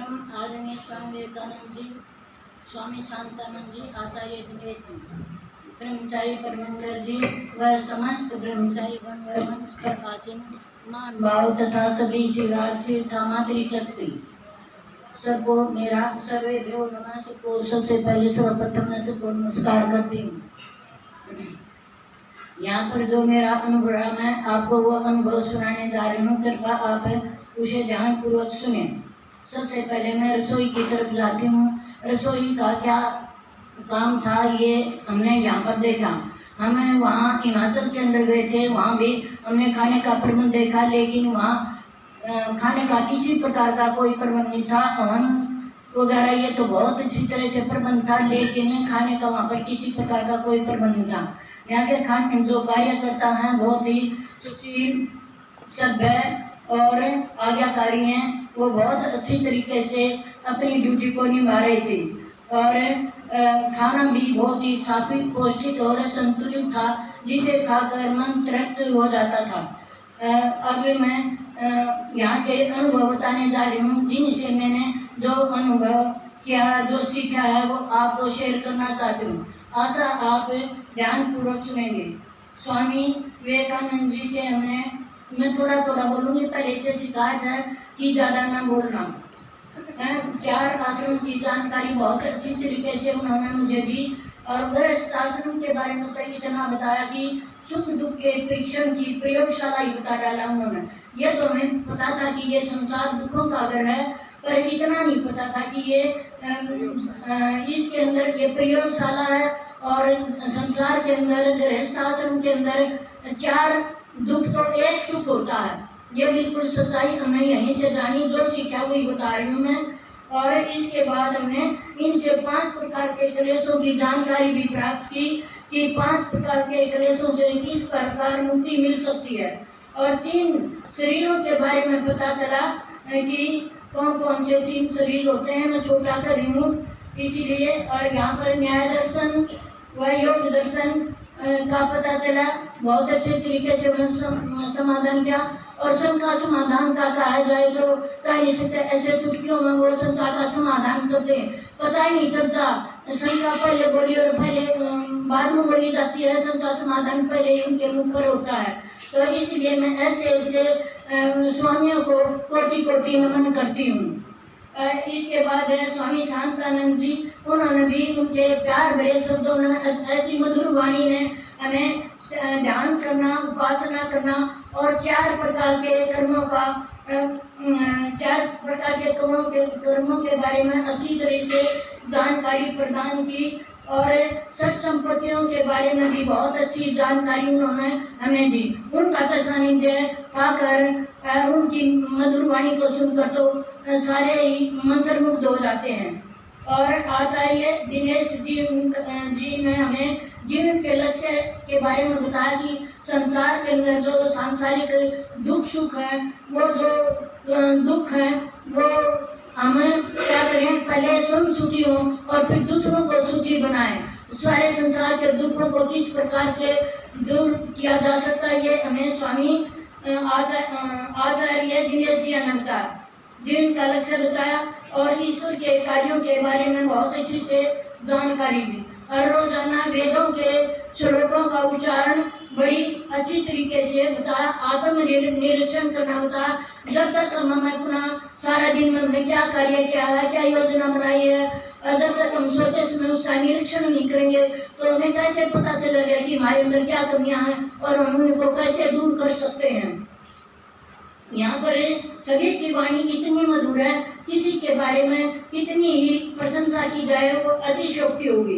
एवं आदरणीय स्वामी विवेकानंद जी, स्वामी शांतानंद जी, आचार्य दिनेश जी, ब्रह्मचारी परमंडल जी व समस्त ब्रह्मचारी गण व मंच पर आसीन मान भाव तथा सभी शिवरार्थी तथा मातृशक्ति सबको मेरा सर्वेभ्यो नमः। सबको सबसे पहले सर्वप्रथम मैं सबको नमस्कार करती हूँ। यहाँ पर जो मेरा अनुभव है मैं आपको वो अनुभव सुनाने जा रही हूँ। कृपया आप उसे ध्यान पूर्वक सुने। सबसे पहले मैं रसोई की तरफ जाती हूँ। रसोई का क्या काम था ये हमने यहाँ पर देखा। हमें वहाँ हिमाचल के अंदर गए थे, वहाँ भी हमने खाने का प्रबंध देखा, लेकिन वहाँ खाने का किसी प्रकार का कोई प्रबंध नहीं था। हवन वगैरह ये तो बहुत अच्छी तरह से प्रबंध था, लेकिन खाने का वहाँ पर किसी प्रकार का कोई प्रबंध नहीं था। यहाँ के खान जो कार्यकर्ता हैं बहुत ही सुशील, सभ्य और आज्ञाकारी हैं। वो बहुत अच्छी तरीके से अपनी ड्यूटी को निभा रहे थे और खाना भी बहुत ही सात्विक, पौष्टिक और संतुलित था, जिसे खाकर मन तृप्त हो जाता था। अब मैं यहाँ के अनुभव बताने जा रही हूँ, जिनसे मैंने जो अनुभव किया, जो सीखा है वो आपको शेयर करना चाहती हूँ। आशा आप ध्यानपूर्वक सुनेंगे। स्वामी विवेकानंद जी से मैं थोड़ा थोड़ा बोलूँगी, पहले से शिकायत है कि ज़्यादा ना बोलना। 4 आश्रम की जानकारी बहुत अच्छी तरीके से उन्होंने मुझे दी और गृहस्थ आश्रम के बारे में तो इतना बताया कि सुख दुख के परीक्षण की प्रयोगशाला ही बता डाला उन्होंने। ये तो हमें पता था कि ये संसार दुखों का घर है, पर इतना नहीं पता था कि ये इसके अंदर ये प्रयोगशाला है और संसार के अंदर गृहस्थ आश्रम के अंदर 4 दुख तो एक सुख होता है। ये बिल्कुल सच्चाई हमने यहीं से जानी, जो सीखा वही बता रही हूँ मैं। और इसके बाद हमने इनसे 5 प्रकार के क्लेशों की जानकारी भी प्राप्त की कि 5 प्रकार के क्लेशों से किस प्रकार मुक्ति मिल सकती है। और 3 शरीरों के बारे में पता चला कि कौन कौन से 3 शरीर होते हैं। मैं छोटा कर रही हूँ इसीलिए। और यहाँ पर न्याय दर्शन व योग दर्शन का पता चला। बहुत अच्छे तरीके से उन्होंने समाधान किया। और शंका समाधान का कहा जाए तो कह नहीं सकते, ऐसे चुटकियों में वो शंका का समाधान करते हैं, पता ही नहीं चलता। शंका पहले बोली और पहले बाद में बोली जाती है, शंका समाधान पहले ही उनके मुख पर होता है। तो इसलिए मैं ऐसे ऐसे स्वामियों को कोटि कोटि नमन करती हूँ। इसके बाद है स्वामी शांतानंद जी। उन्होंने भी उनके प्यार भरे शब्दों ने, ऐसी मधुर वाणी ने हमें ध्यान करना, उपासना करना और 4 प्रकार के कर्मों का 4 प्रकार के कर्मों के बारे में अच्छी तरह से जानकारी प्रदान की। और सठ संपत्तियों के बारे में भी बहुत अच्छी जानकारी उन्होंने हमें दी। उनका सानिध्य पाकर उनकी मधुर वाणी को सुनकर तो सारे ही मंत्रमुग्ध हो जाते हैं। और आचार्य दिनेश जी ने हमें जीवन के लक्ष्य के बारे में बताया कि संसार के अंदर जो सांसारिक दुख सुख है, वो जो दुख है वो हमें क्या करें, पहले स्वयं सुखी हो और फिर दूसरों को सुखी बनाएं। सारे संसार के दुखों को किस प्रकार से दूर किया जा सकता है, ये हमें स्वामी आचार्य दिनेश जी ने बताया, जिनका लक्ष्य बताया। और ईश्वर के कार्यों के बारे में बहुत अच्छी से जानकारी दी। और रोजाना वेदों के श्लोकों का उच्चारण बड़ी अच्छी तरीके से बताया। आत्म निरीक्षण करना बताया। जब तक हम अपना सारा दिन में हमने क्या कार्य किया है, क्या योजना बनाई है, जब तक हम सोते समय उसका निरीक्षण नहीं करेंगे तो हमें कैसे पता चलेगा कि हमारे अंदर क्या कमियां हैं और हम उनको कैसे दूर कर सकते हैं। यहाँ पर सभी की वाणी इतनी मधुर है, किसी के बारे में कितनी ही प्रशंसा की जाए वो अतिशयोक्ति होगी।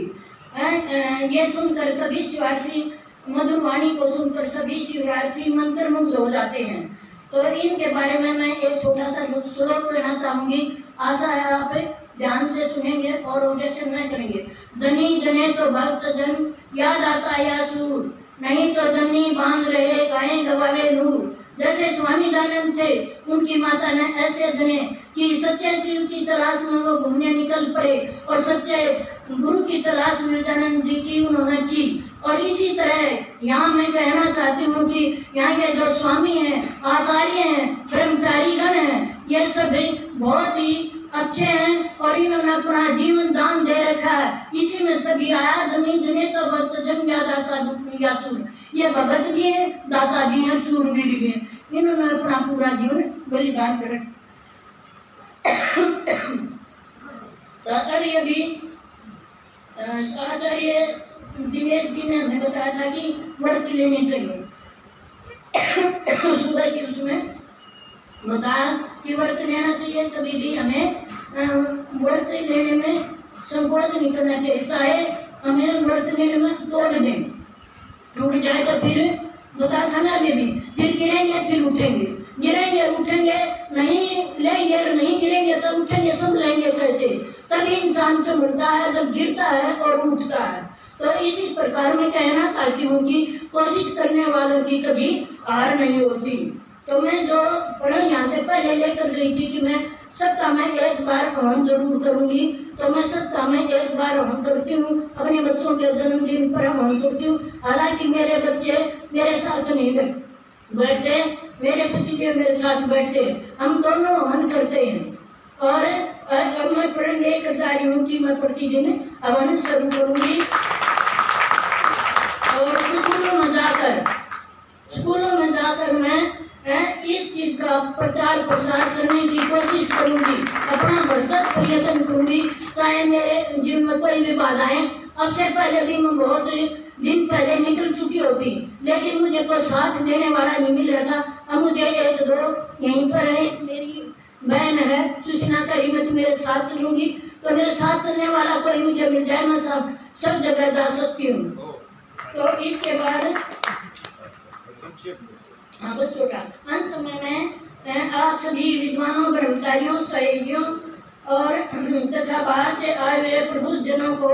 ये सुनकर सभी शिवार्थी, मधुर वाणी को सुनकर सभी शिवरार्थी मंत्रमुग्ध हो जाते हैं। तो इनके बारे में मैं एक छोटा सा श्लोक कहना चाहूंगी। आशा है आप ध्यान से सुनेंगे और ऑब्जेक्शन नहीं करेंगे। धनी जने तो भक्त जन, याद आता या सूर, नहीं तो धनी बांध रहे गायें गवावे नूर। जैसे स्वामी दयानंद थे, उनकी माता ने ऐसे जने कि सच्चे शिव की तलाश में वो घूमने निकल पड़े और सच्चे गुरु की तलाश में दयानंद जी की उन्होंने की। और इसी तरह यहाँ मैं कहना चाहती हूँ कि यहाँ के जो स्वामी हैं, आचार्य हैं, ब्रह्मचारी गण हैं, ये सभी बहुत ही अच्छे हैं और इन्होंने अपना जीवन दान दे रखा है। इसी में तभी आया धनी जने का भक्त जन दाता या सूर। ये भगत भी है, दाता भी है, सूरवीर भी है। इन्होंने अपना पूरा जीवन बलिदान कर आचार्य भी आचार्य दिवेश जी ने हमें बताया था कि व्रत लेने चाहिए। सुबह की उसमें बताया कि व्रत लेना चाहिए, कभी भी हमें व्रत लेने में संकोच नहीं करना चाहिए, चाहे हमें व्रत लेने में तोड़ दें, टूट जाए तो फिर बताया था ना अभी भी, फिर गिरेंगे फिर उठेंगे, गिरेंगे उठेंगे, नहीं लेंगे नहीं गिरेंगे तो उठेंगे, सब लेंगे कैसे? तभी इंसान से मिलता है जब गिरता है और उठता है। तो इसी प्रकार में कहना चाहती हूँ कि कोशिश करने वालों की कभी हार नहीं होती। तो मैं जो प्रण यहाँ से पहले लेकर गई थी कि मैं सप्ताह में एक बार हवन जरूर करूंगी, तो मैं सप्ताह में एक बार हवन करती हूँ। अपने बच्चों के जन्मदिन पर हवन करती हूँ। हालांकि मेरे बच्चे मेरे साथ नहीं बैठते, मेरे पतिदेव मेरे साथ बैठते, हम दोनों हवन करते हैं। और अब मैं प्रण लेकर जा रही हूँ कि मैं प्रतिदिन हवन शुरू करूंगी। और स्कूलों में जाकर मैं इस चीज का प्रचार प्रसार करने की कोशिश करूंगी, अपना भरसक प्रयत्न करूंगी। चाहे मेरे जीवन में कोई भी बाधाएं, अब से पहले भी मैं बहुत दिन पहले निकल चुकी होती, लेकिन मुझे कोई साथ देने वाला नहीं मिल रहा था। अब मुझे एक दो यहीं पर है, मेरी बहन है सुशीना करी, मैं मेरे साथ चलूंगी, तो मेरे साथ चलने वाला कोई मुझे मिल जाए, मैं सब जगह जा सकती हूँ। तो इसके बाद हाँ बस छोटा अंत में मैं आप सभी विद्वानों, ब्रह्मचारियों, सहयोगियों और तथा बाहर से आए हुए प्रबुद्ध जनों को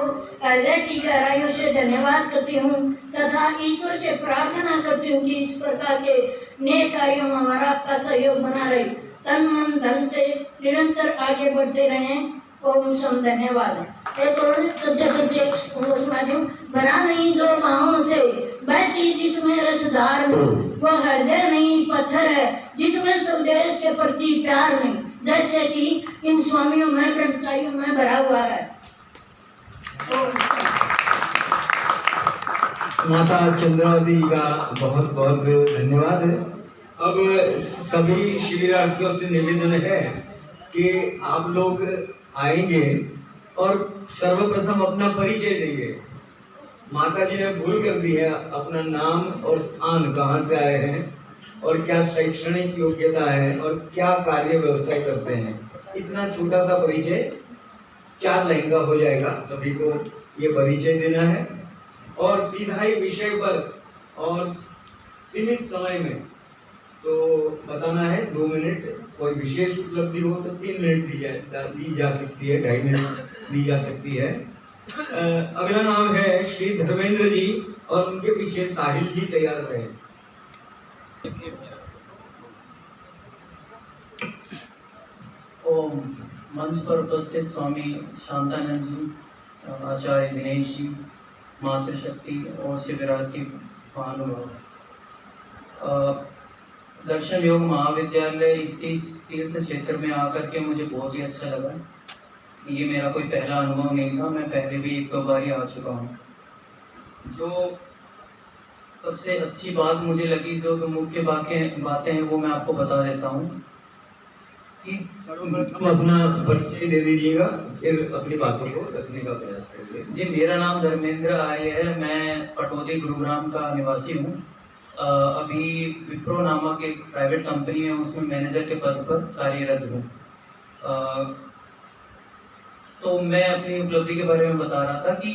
हृदय की गहराइयों से धन्यवाद करती हूँ तथा ईश्वर से प्रार्थना करती हूँ कि इस प्रकार के नेक कार्यों में हमारा आपका सहयोग बना रहे, तन मन धन से निरंतर आगे बढ़ते रहें। ओम सम धन्यवाद। एक और भरा नहीं जो बाहों से बहती जिसमें रसधार नहीं, वो हृदय नहीं पत्थर है जिसमें स्वदेश के प्रति प्यार नहीं, जैसे कि इन स्वामियों में ब्रह्मचारियों में भरा हुआ है। माता चंद्रावती का बहुत बहुत धन्यवाद है। अब सभी शिविरार्थियों से निवेदन है कि आप लोग आएंगे और सर्वप्रथम अपना परिचय देंगे। माता जी ने भूल कर दी है अपना नाम और स्थान, कहाँ से आए हैं और क्या शैक्षणिक योग्यता है और क्या कार्य व्यवसाय करते हैं। इतना छोटा सा परिचय 4 लाइन का हो जाएगा, सभी को ये परिचय देना है और सीधा ही विषय पर और सीमित समय में तो बताना है। 2 मिनट, कोई विशेष उपलब्धि हो तो 3 मिनट दी जा सकती है, 2.5 मिनट दी जा सकती है। अगला नाम है श्री धर्मेंद्र जी और उनके पीछे साहिल जी तैयार रहे। ओम मंच पर उपस्थित स्वामी शांतानंद जी, आचार्य दिनेश जी, मातृशक्ति और शिविरार्थी महानुभाव, दर्शन योग महाविद्यालय इस तीर्थ क्षेत्र में आकर के मुझे बहुत ही अच्छा लगा। ये मेरा कोई पहला अनुभव नहीं था, मैं पहले भी 1-2 बार ही आ चुका हूँ। जो सबसे अच्छी बात मुझे लगी, जो मुख्य बातें हैं वो मैं आपको बता देता हूँ कि अपना परिचय दे दीजिएगा, फिर अपनी बातों को रखने का प्रयास करिए। जी, मेरा नाम धर्मेंद्र आर्य है, मैं पटौदी गुरुग्राम का निवासी हूँ। अभी विप्रो नामक एक प्राइवेट कंपनी है, उसमें मैनेजर के पद पर कार्यरत हूँ। तो मैं अपनी उपलब्धि के बारे में बता रहा था कि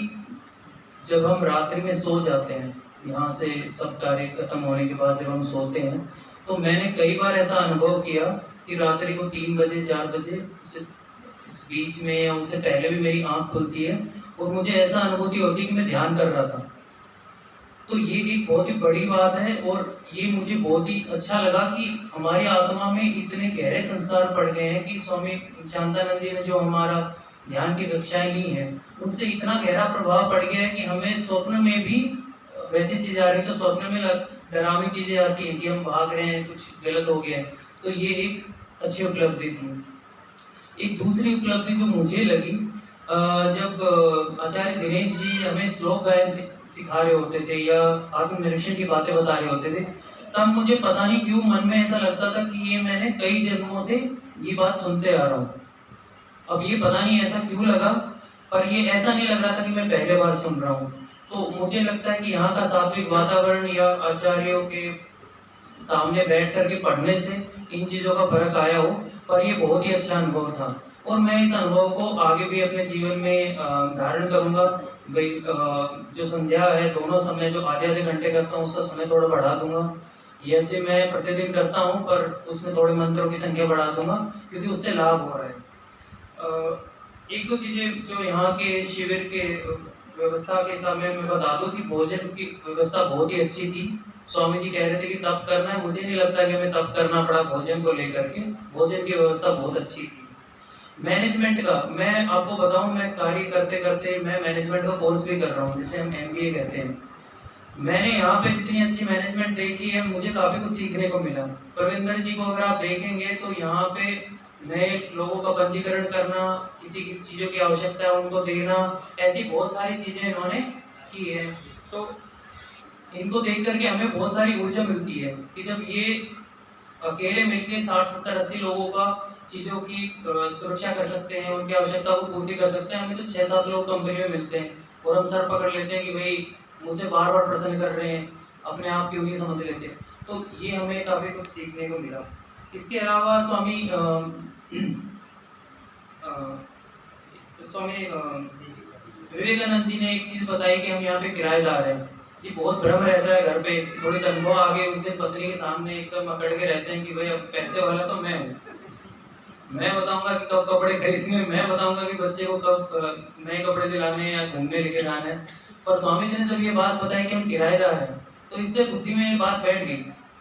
जब हम रात्रि में सो जाते हैं, यहाँ से सब कार्य खत्म होने के बाद जब हम सोते हैं, तो मैंने कई बार ऐसा अनुभव किया कि रात्रि को 3 बजे 4 बजे इस बीच में या उससे पहले भी मेरी आँख खुलती है और मुझे ऐसा अनुभूति होती है कि मैं ध्यान कर रहा था। तो ये एक बहुत ही बड़ी बात है और ये मुझे बहुत ही अच्छा लगा कि हमारी आत्मा में इतने गहरे संस्कार पड़ गए हैं कि स्वामी शांतानंद जी ने जो हमारा ध्यान की कक्षाएं ली हैं, उनसे इतना गहरा प्रभाव पड़ गया है कि हमें स्वप्न में भी वैसी चीजें आ रही, तो स्वप्न में डरावनी चीजें आती हैं कि हम भाग रहे हैं, कुछ गलत हो गया है। तो ये एक अच्छी उपलब्धि थी। एक दूसरी उपलब्धि जो मुझे लगी, जब आचार्य दिनेश जी हमें श्लोक गायन सिखा रहे होते थे या आत्मनिरीक्षण की बातें बता रहे होते थे, तब मुझे पता नहीं क्यों मन में ऐसा लगता था कि ये मैंने कई जन्मों से ये बात सुनते आ रहा हूँ। अब ये पता नहीं ऐसा क्यों लगा, पर ये ऐसा नहीं लग रहा था कि मैं पहले बार सुन रहा हूँ। तो मुझे लगता है कि यहाँ का सात्विक वातावरण या आचार्यों के सामने बैठ करके पढ़ने से इन चीज़ों का फर्क आया हो, पर ये बहुत ही अच्छा अनुभव था और मैं इस अनुभव को आगे भी अपने जीवन में धारण करूँगा। भाई जो संध्या है दोनों समय जो आधे घंटे करता हूँ उसका समय थोड़ा बढ़ा दूंगा। यज्ञ मैं प्रतिदिन करता हूँ पर उसमें थोड़े मंत्रों की संख्या बढ़ा दूंगा क्योंकि उससे लाभ हो रहा है। एक दो चीज़ें जो यहाँ के शिविर के व्यवस्था के हिसाब में मैं बता दूँ कि भोजन की व्यवस्था बहुत ही अच्छी थी। स्वामी जी कह रहे थे कि तप करना है, मुझे नहीं लगता कि हमें तप करना पड़ा भोजन को लेकर के। भोजन की व्यवस्था बहुत अच्छी थी। मैनेजमेंट का मैं आपको बताऊं, मैं कार्य करते करते मैं मैनेजमेंट का कोर्स भी कर रहा हूं जिसे हम MBA कहते हैं। मैंने यहाँ पे जितनी अच्छी मैनेजमेंट देखी है मुझे काफ़ी कुछ सीखने को मिला। प्रविंदर जी को अगर आप देखेंगे तो यहाँ पे नए लोगों का पंजीकरण करना, किसी की चीज़ों की आवश्यकता है उनको देना, ऐसी बहुत सारी चीज़ें इन्होंने की है। तो इनको देख करके हमें बहुत सारी ऊर्जा मिलती है कि जब ये अकेले मिलके 60-70-80 लोगों का चीज़ों की सुरक्षा कर सकते हैं, उनकी आवश्यकता को पूर्ति कर सकते हैं। हमें तो 6-7 लोग कंपनी में मिलते हैं और हम सर पकड़ लेते हैं कि भाई मुझे बार बार प्रश्न कर रहे हैं, अपने आप क्यों नहीं समझ लेते। तो ये हमें काफ़ी कुछ सीखने को मिला। इसके अलावा स्वामी विवेकानंद जी ने एक चीज़ बताई कि हम यहाँ पे किराएदार हैं। जी बहुत भ्रम रहता है घर पे, थोड़ी तनख्वाह आ गई उस दिन पत्नी के सामने एकदम अकड़ के रहते हैं कि भाई अब पैसे वाला तो मैं हूँ, मैं बताऊंगा कि कब कपड़े खरीदने, मैं बताऊंगा कि बच्चे को कब नए कपड़े दिलाने या घूमने लेके जाना है। पर स्वामी जी ने जब ये बात बताई कि हम किराएदार हैं तो इससे बुद्धि में ये बात बैठ गई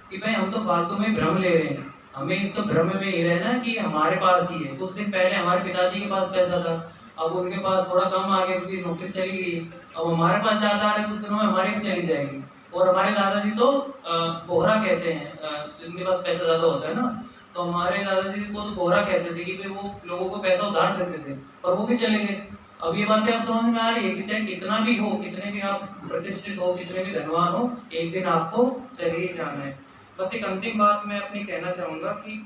कि भाई हम तो फालतू में भ्रम ले रहे हैं, हमें इसका भ्रम में ही रहना कि हमारे पास ही है। कुछ दिन पहले हमारे पिताजी के पास पैसा था, अब उनके पास थोड़ा कम आ गया क्योंकि नौकरी चली गई। अब हमारे पास ज़्यादा आ रहा है, कुछ दिनों में हमारी भी चली जाएगी। और हमारे दादाजी तो बोहरा कहते हैं, जिनके पास पैसा ज़्यादा होता है ना, तो हमारे दादाजी को तो बोहरा कहते थे कि भाई वो लोगों को पैसा उधार देते थे, पर वो भी चले गए। अब ये बातें आप समझ में आ रही है कि चाहे कितना भी हो, कितने भी आप प्रतिष्ठित हो, कितने भी धनवान हो, एक दिन आपको चले ही जाना है। बस एक अंतिम बात मैं अपनी कहना चाहूँगा कि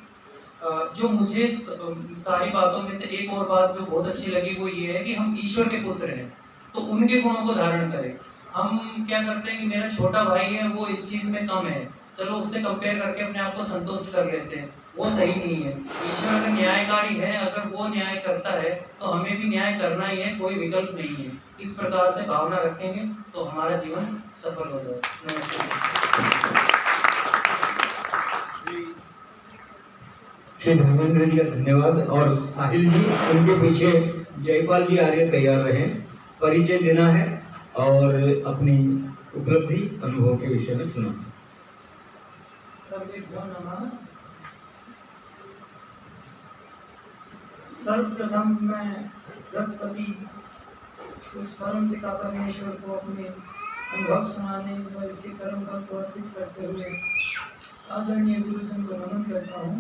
जो मुझे सारी बातों में से एक और बात जो बहुत अच्छी लगी वो ये है कि हम ईश्वर के पुत्र हैं, तो उनके गुणों को धारण करें। हम क्या करते हैं कि मेरा छोटा भाई है वो इस चीज़ में कम है, चलो उससे कंपेयर करके अपने आप को संतुष्ट कर लेते हैं, वो सही नहीं है। ईश्वर अगर न्यायकारी है, अगर वो न्याय करता है तो हमें भी न्याय करना ही है, कोई विकल्प नहीं है। इस प्रकार से भावना रखेंगे तो हमारा जीवन सफल हो जाए। नमस्कार। श्री धर्मेंद्र जी का धन्यवाद। और साहिल जी, उनके पीछे जयपाल जी आर्य तैयार रहे, परिचय देना है और अपनी उपलब्धि अनुभव के विषय में सुना। सर्वेभ्यो नमः। सर्वप्रथम मैं रघुपति उस परम पिता परमेश्वर को अपने अनुभव सुनाने व इसके कर्म फल को अर्पित करते हुए आदरणीय गुरुजन को नमन करता हूँ।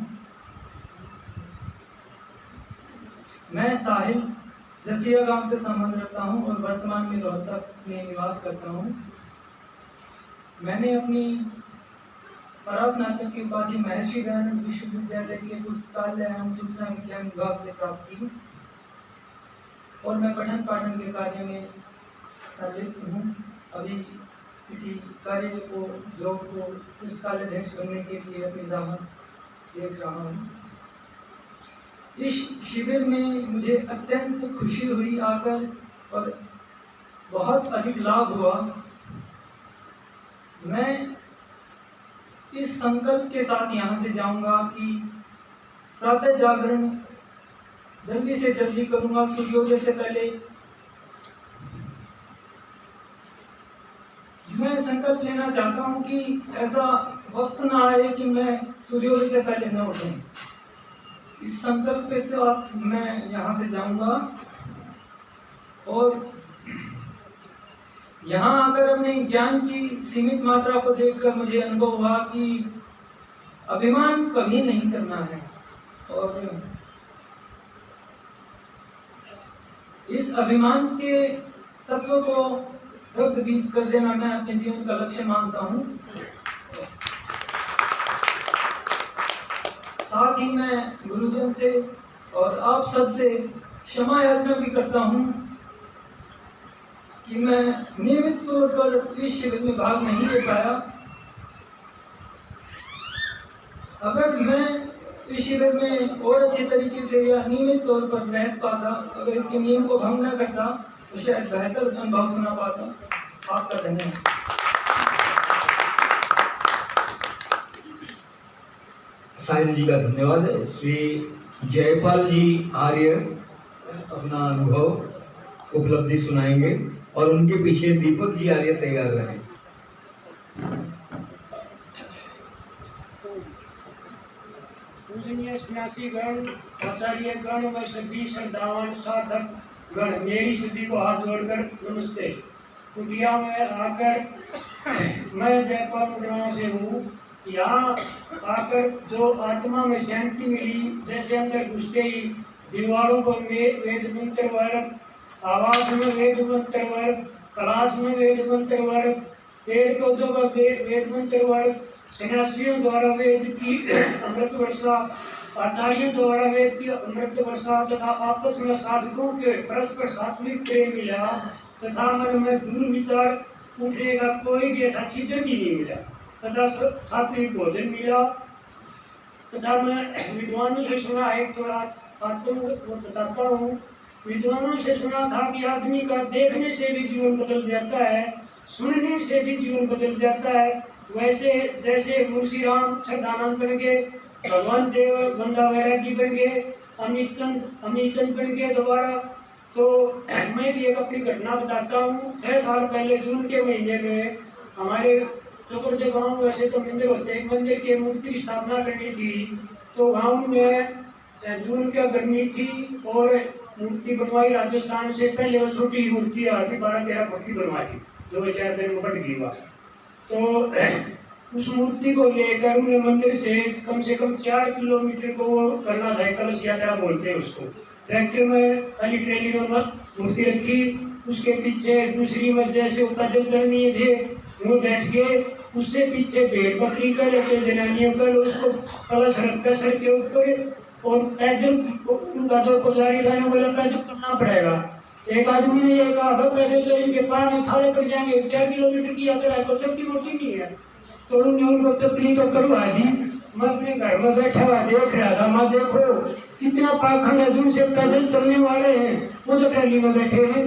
मैं साहिल जसिया गांव से संबंध रखता हूँ और वर्तमान में रोहतक में निवास करता हूँ। मैंने अपनी परास्नातक की उपाधि महर्षि दयानंद विश्वविद्यालय के पुस्तकालय एवं सूचना विज्ञान विभाग से प्राप्त की और मैं पठन पाठन के कार्य में संलिप्त हूँ। अभी किसी कार्य को जॉब को पुस्तकालय अध्यक्ष बनने के लिए अपनी राह देख रहा हूँ। इस शिविर में मुझे अत्यंत खुशी हुई आकर और बहुत अधिक लाभ हुआ। मैं इस संकल्प के साथ यहाँ से जाऊंगा कि प्रातः जागरण जल्दी से जल्दी करूंगा, सूर्योदय से पहले। मैं संकल्प लेना चाहता हूँ कि ऐसा वक्त ना आए कि मैं सूर्योदय से पहले न उठूं। इस संकल्प के साथ मैं यहाँ से जाऊंगा और यहाँ आकर अपने ज्ञान की सीमित मात्रा को देखकर मुझे अनुभव हुआ कि अभिमान कभी नहीं करना है और इस अभिमान के तत्व को रक्त बीज कर देना मैं अपने जीवन का लक्ष्य मानता हूँ। साथ ही मैं गुरुजन से और आप सब से क्षमा याचना भी करता हूँ कि मैं नियमित तौर पर इस शिविर में भाग नहीं ले पाया। अगर मैं इस शिविर में और अच्छे तरीके से या नियमित तौर पर रह पाता, अगर इसके नियम को भंग न करता, तो शायद बेहतर अनुभव सुना पाता। आपका धन्यवाद। साहिल जी का धन्यवाद। श्री जयपाल जी आर्य अपना अनुभव उपलब्धि सुनाएंगे और उनके पीछे दीपक जी आर्य तैयार रहे। पूजनीय सन्यासी गण, आचार्य गण व सभी श्रद्धावान साधक गण, मेरी सभी को हाथ जोड़कर नमस्ते। कुटिया में आकर मैं जयपाल मुद्रा से हूँ। यहाँ आकर जो आत्मा में शांति मिली, जैसे अंदर घुसते ही दीवारों पर वेद मंत्र वर्ग, आवास में वेद मंत्र वर्ग, क्लास में वेद मंत्र वर्ग, पेड़ पौधों का वेद मंत्र वर्ग, सन्यासियों द्वारा वेद की अमृत वर्षा, आचार्यों द्वारा वेद की अमृत वर्षा तथा आपस में साधकों के परस्पर सात्विक प्रेम मिला तथा मन में दूर विचार उठने का कोई भी ऐसा चिंतन भी नहीं मिला तथा सात्विक भोजन मिला तथा मैं विद्वानों से सुना, एक थोड़ा आपको बताता हूँ। विद्वानों से सुना था कि आदमी का देखने से भी जीवन बदल जाता है, सुनने से भी जीवन बदल जाता है। वैसे जैसे मुंशी राम सदानंद बन गए, भगवान देव बंदा वैरागी बन गए, अमित चंद बन गए दोबारा। तो मैं भी एक अपनी घटना बताता हूँ। 6 साल पहले जून के महीने में हमारे चौकड़े गाँव में वैसे तो मंदिर होते हैं, मंदिर की मूर्ति की स्थापना करनी थी। तो गाँव में जून क्या गर्मी थी और मूर्ति बनवाई राजस्थान से। पहले वो छोटी मूर्ति आती 12-13 फुट की बनवाई, 2-4 दिन में बट गई वहाँ। तो उस मूर्ति को लेकर उन्हें मंदिर से कम 4 किलोमीटर को वो करना था, कलश यात्रा बोलते हैं उसको। ट्रैक्टर में पहली ट्रेली में मूर्ति रखी, उसके पीछे दूसरी में जैसे पैदल चलनी थे वो बैठ गए, उससे पीछे भेड़ बकरी कर ऐसे जनानियों कर उसको कलश रखकर सर के ऊपर और पैदल उनका जो पुजारी था ना बोला पैदल चलना पड़ेगा। एक आदमी ने ये कहा पैदल चलेंगे पार में सारे पड़ जाएंगे, 4 किलोमीटर की यात्रा है तो छोटी मोटी नहीं है। तो उन्होंने उनको चपली तो करवा दी। मैं अपने घर में बैठा हुआ देख रहा था, माँ देखो कितना पाखंड अर्जुन से पैदल चलने वाले हैं, वो तो ट्रेली में बैठे हैं।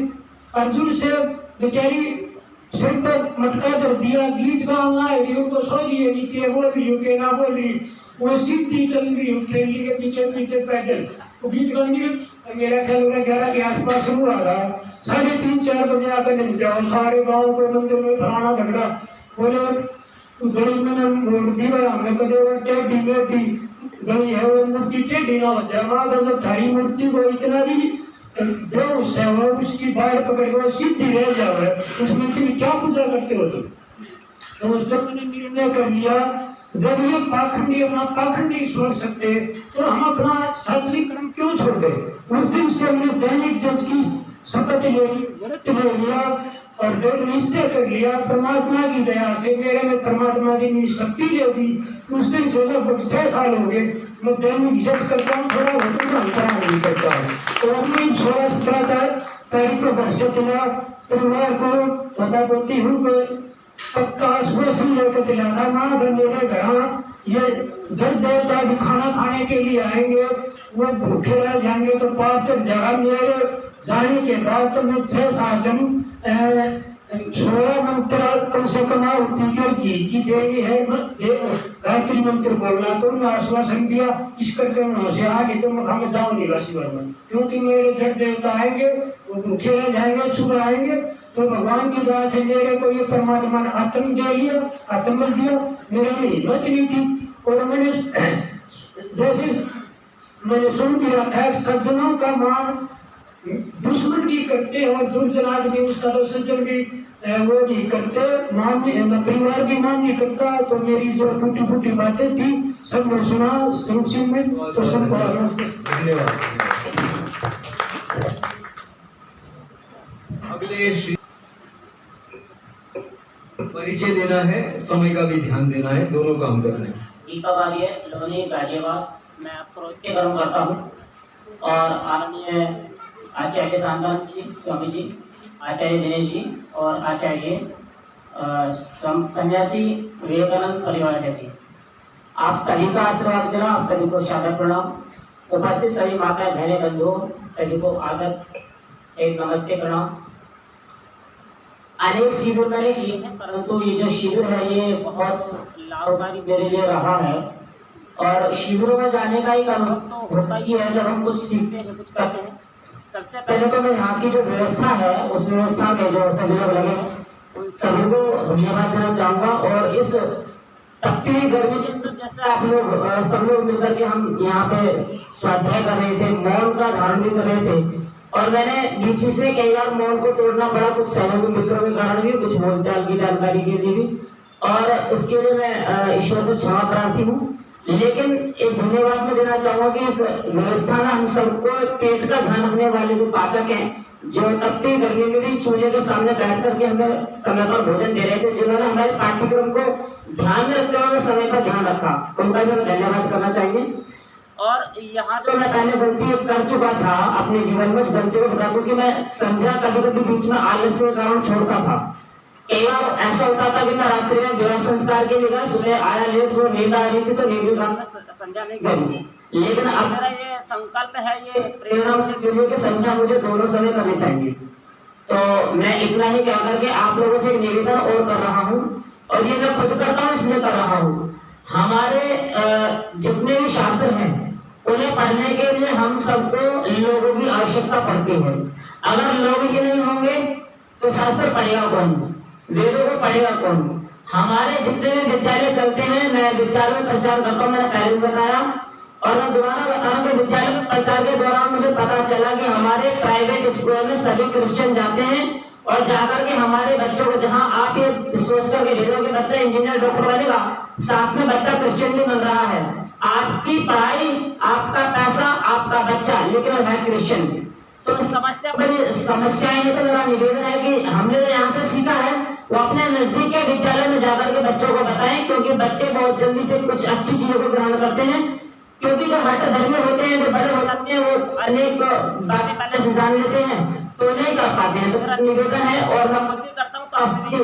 अर्जुन से बेचारी सिर पर मटका धर दिया, गीत गाना है उनको सो दिए नीचे बोल रही हूँ के ना बोल रही, वो सीधी चल रही हूँ ट्रेली के पीछे पीछे पैदल। वो गीत गाने मेरा ख्याल होगा 11 के आसपास शुरू हुआ था। 3:30-4 बजे आकर निकल जाओ सारे गाँव को मंदिर में फलाना झगड़ा बोले गली में मूर्ति बना मैं कदे टेढ़ी मेढ़ी गली है वो मूर्ति टेढ़ी ना हो जाए। माँ जब थारी मूर्ति को इतना भी बेहोश है वो उसकी बाहर पकड़ के सीधी रह जाए, उसमें तुम क्या पूजा करते हो तुम। तो जब मैंने निर्णय कर लिया जब ये पाखंडी अपना पाखंड नहीं छोड़ सकते तो हम अपना सात्विक कर्म क्यों छोड़ दे। उस दिन से हमने दैनिक जज की शपथ ले लिया और दृढ़ निश्चय कर लिया। परमात्मा की दया से मेरे में परमात्मा की शक्ति दे दी। उस दिन से लगभग 6 साल हो गए मैं दैनिक जज करता हूँ, थोड़ा अंतराल नहीं करता हूँ। तो अपनी 16-17 तारीख को घर से चला, परिवार को बता देती हूँ पक्का आश्वासन लेकर चला था। माँ मेरे घर ये जब देवता भी खाना खाने के लिए आएंगे वो भूखे रह जाएंगे तो पाप तक जगह मेरे जाने के बाद तो मैं 6-7 दिन 16 मंत्र कम से कम घी की देनी है गायत्री मंत्र बोलना। तो उन्होंने आश्वासन दिया इस करके से आगे तो मैं जाऊँ नहीं शिवर में, क्योंकि मेरे जड़ देवता आएंगे वो भूखे रह जाएंगे, सुबह आएंगे। तो भगवान की दया से मेरे को ये परमात्मा ने आत्म दे लिया, आत्म दिया। मेरे में हिम्मत नहीं थी और मैंने जैसे मैंने सुन भी रखा है सज्जनों का मान दुश्मन भी करते और दुर्जन आदमी उसका तो सज्जन भी वो नहीं करते, मान परिवार भी मान नहीं करता। तो मेरी जो फूटी फूटी बातें थी सब ने सुना में तो सब धन्यवाद। अगले परिचय देना है, समय का भी ध्यान देना है, दोनों काम करना है। दीपक आर्य, लोनी, गाजियाबाद। मैं आपको नमस्कार करता हूँ और आदरणीय आचार्य शांतान जी, स्वामी जी, आचार्य दिनेश जी और आचार्य सन्यासी विवेकानंद परिवाराध्यक्ष जी, आप सभी का आशीर्वाद देना। आप सभी को सादर प्रणाम। उपस्थित सभी माता बहने बंधुओं सभी को आदर से नमस्ते प्रणाम। अनेक शिविर मैंने किए हैं, परंतु ये जो शिविर है ये बहुत लाभकारी मेरे लिए रहा है। और शिविरों में जाने का एक अनुभव तो होता ही है जब हम कुछ सीखते हैं, कुछ करते हैं। सबसे पहले तो मैं यहाँ की जो व्यवस्था है उस व्यवस्था में जो सभी लोग लगे हैं उन सभी को धन्यवाद देना चाहूँगा। और इस तपती हुई गर्मी के अंदर जैसे आप लोग सब लोग मिलकर के हम यहाँ पे स्वाध्याय कर रहे थे, मौन का धारण भी कर रहे थे। और मैंने बीच बीच में कई बार मौन को तोड़ना पड़ा, कुछ सहयोगी मित्रों के कारण भी, कुछ बोलचाल की जानकारी के लिए भी, और इसके लिए मैं ईश्वर से क्षमा प्रार्थी हूँ। लेकिन एक धन्यवाद मैं देना चाहूँगा कि इस व्यवस्था में हम सबको पेट का ध्यान रखने वाले जो पाचक हैं, जो तपती गर्मी में भी चूल्हे के सामने बैठ करके हमें समय पर भोजन दे रहे थे, जिन्होंने हमारे पाठ्यक्रम को ध्यान में रखते हुए समय का ध्यान रखा, उनका भी हमें धन्यवाद करना चाहिए। और यहाँ जो मैं पहले गलती कर चुका था अपने जीवन में, उस गलती को बता दूं कि मैं संध्या कभी कभी बीच में आलस्य के कारण छोड़ता था। कई बार ऐसा होता था कि मैं रात्रि में विवाह संस्कार के लिए गया, सुबह आया लेट, वो नींद आ रही थी तो नींद रात में संध्या नहीं करूंगी। लेकिन अब मेरा ये संकल्प है, ये प्रेरणा मुझे मिली कि संध्या मुझे दोनों समय करनी चाहिए। तो मैं इतना ही कह करके आप लोगों से निवेदन और कर रहा हूँ, और ये मैं खुद करता हूँ इसलिए कर रहा हूँ। हमारे जितने भी शास्त्र हैं उन्हें पढ़ने के लिए हम सबको लोगों की आवश्यकता पड़ती है। अगर लोग ही नहीं होंगे तो शास्त्र पढ़ेगा कौन, वेदों को पढ़ेगा कौन। हमारे जितने भी विद्यालय चलते हैं, मैं विद्यालय में प्रचार करता हूँ, मैंने पहले भी बताया और मैं दोबारा बता रहा हूँ कि विद्यालय में प्रचार के दौरान मुझे पता चला कि हमारे प्राइवेट स्कूलों में सभी क्रिश्चियन जाते हैं और जाकर के हमारे बच्चों को, जहां आप ये सोच करके भेजो कि बच्चा इंजीनियर डॉक्टर बनेगा, साथ में बच्चा क्रिश्चियन भी बन रहा है। आपकी पढ़ाई, आपका पैसा, आपका बच्चा, लेकिन वो है क्रिश्चियन। तो समस्या बड़ी समस्याएं हैं। तो मेरा निवेदन है कि हमने जो यहाँ से सीखा है वो अपने नजदीक के विद्यालय में जाकर के बच्चों को बताएं, क्योंकि बच्चे बहुत जल्दी से कुछ अच्छी चीजों को ग्रहण करते हैं। क्योंकि जो हट धर्मी होते हैं, जो बड़े हो जाते हैं, वो अनेक बातें पहले से जान लेते हैं तो नहीं कर पाते हैं। तो मेरा निवेदन है और मैं खुद भी करता हूँ, तो आप भी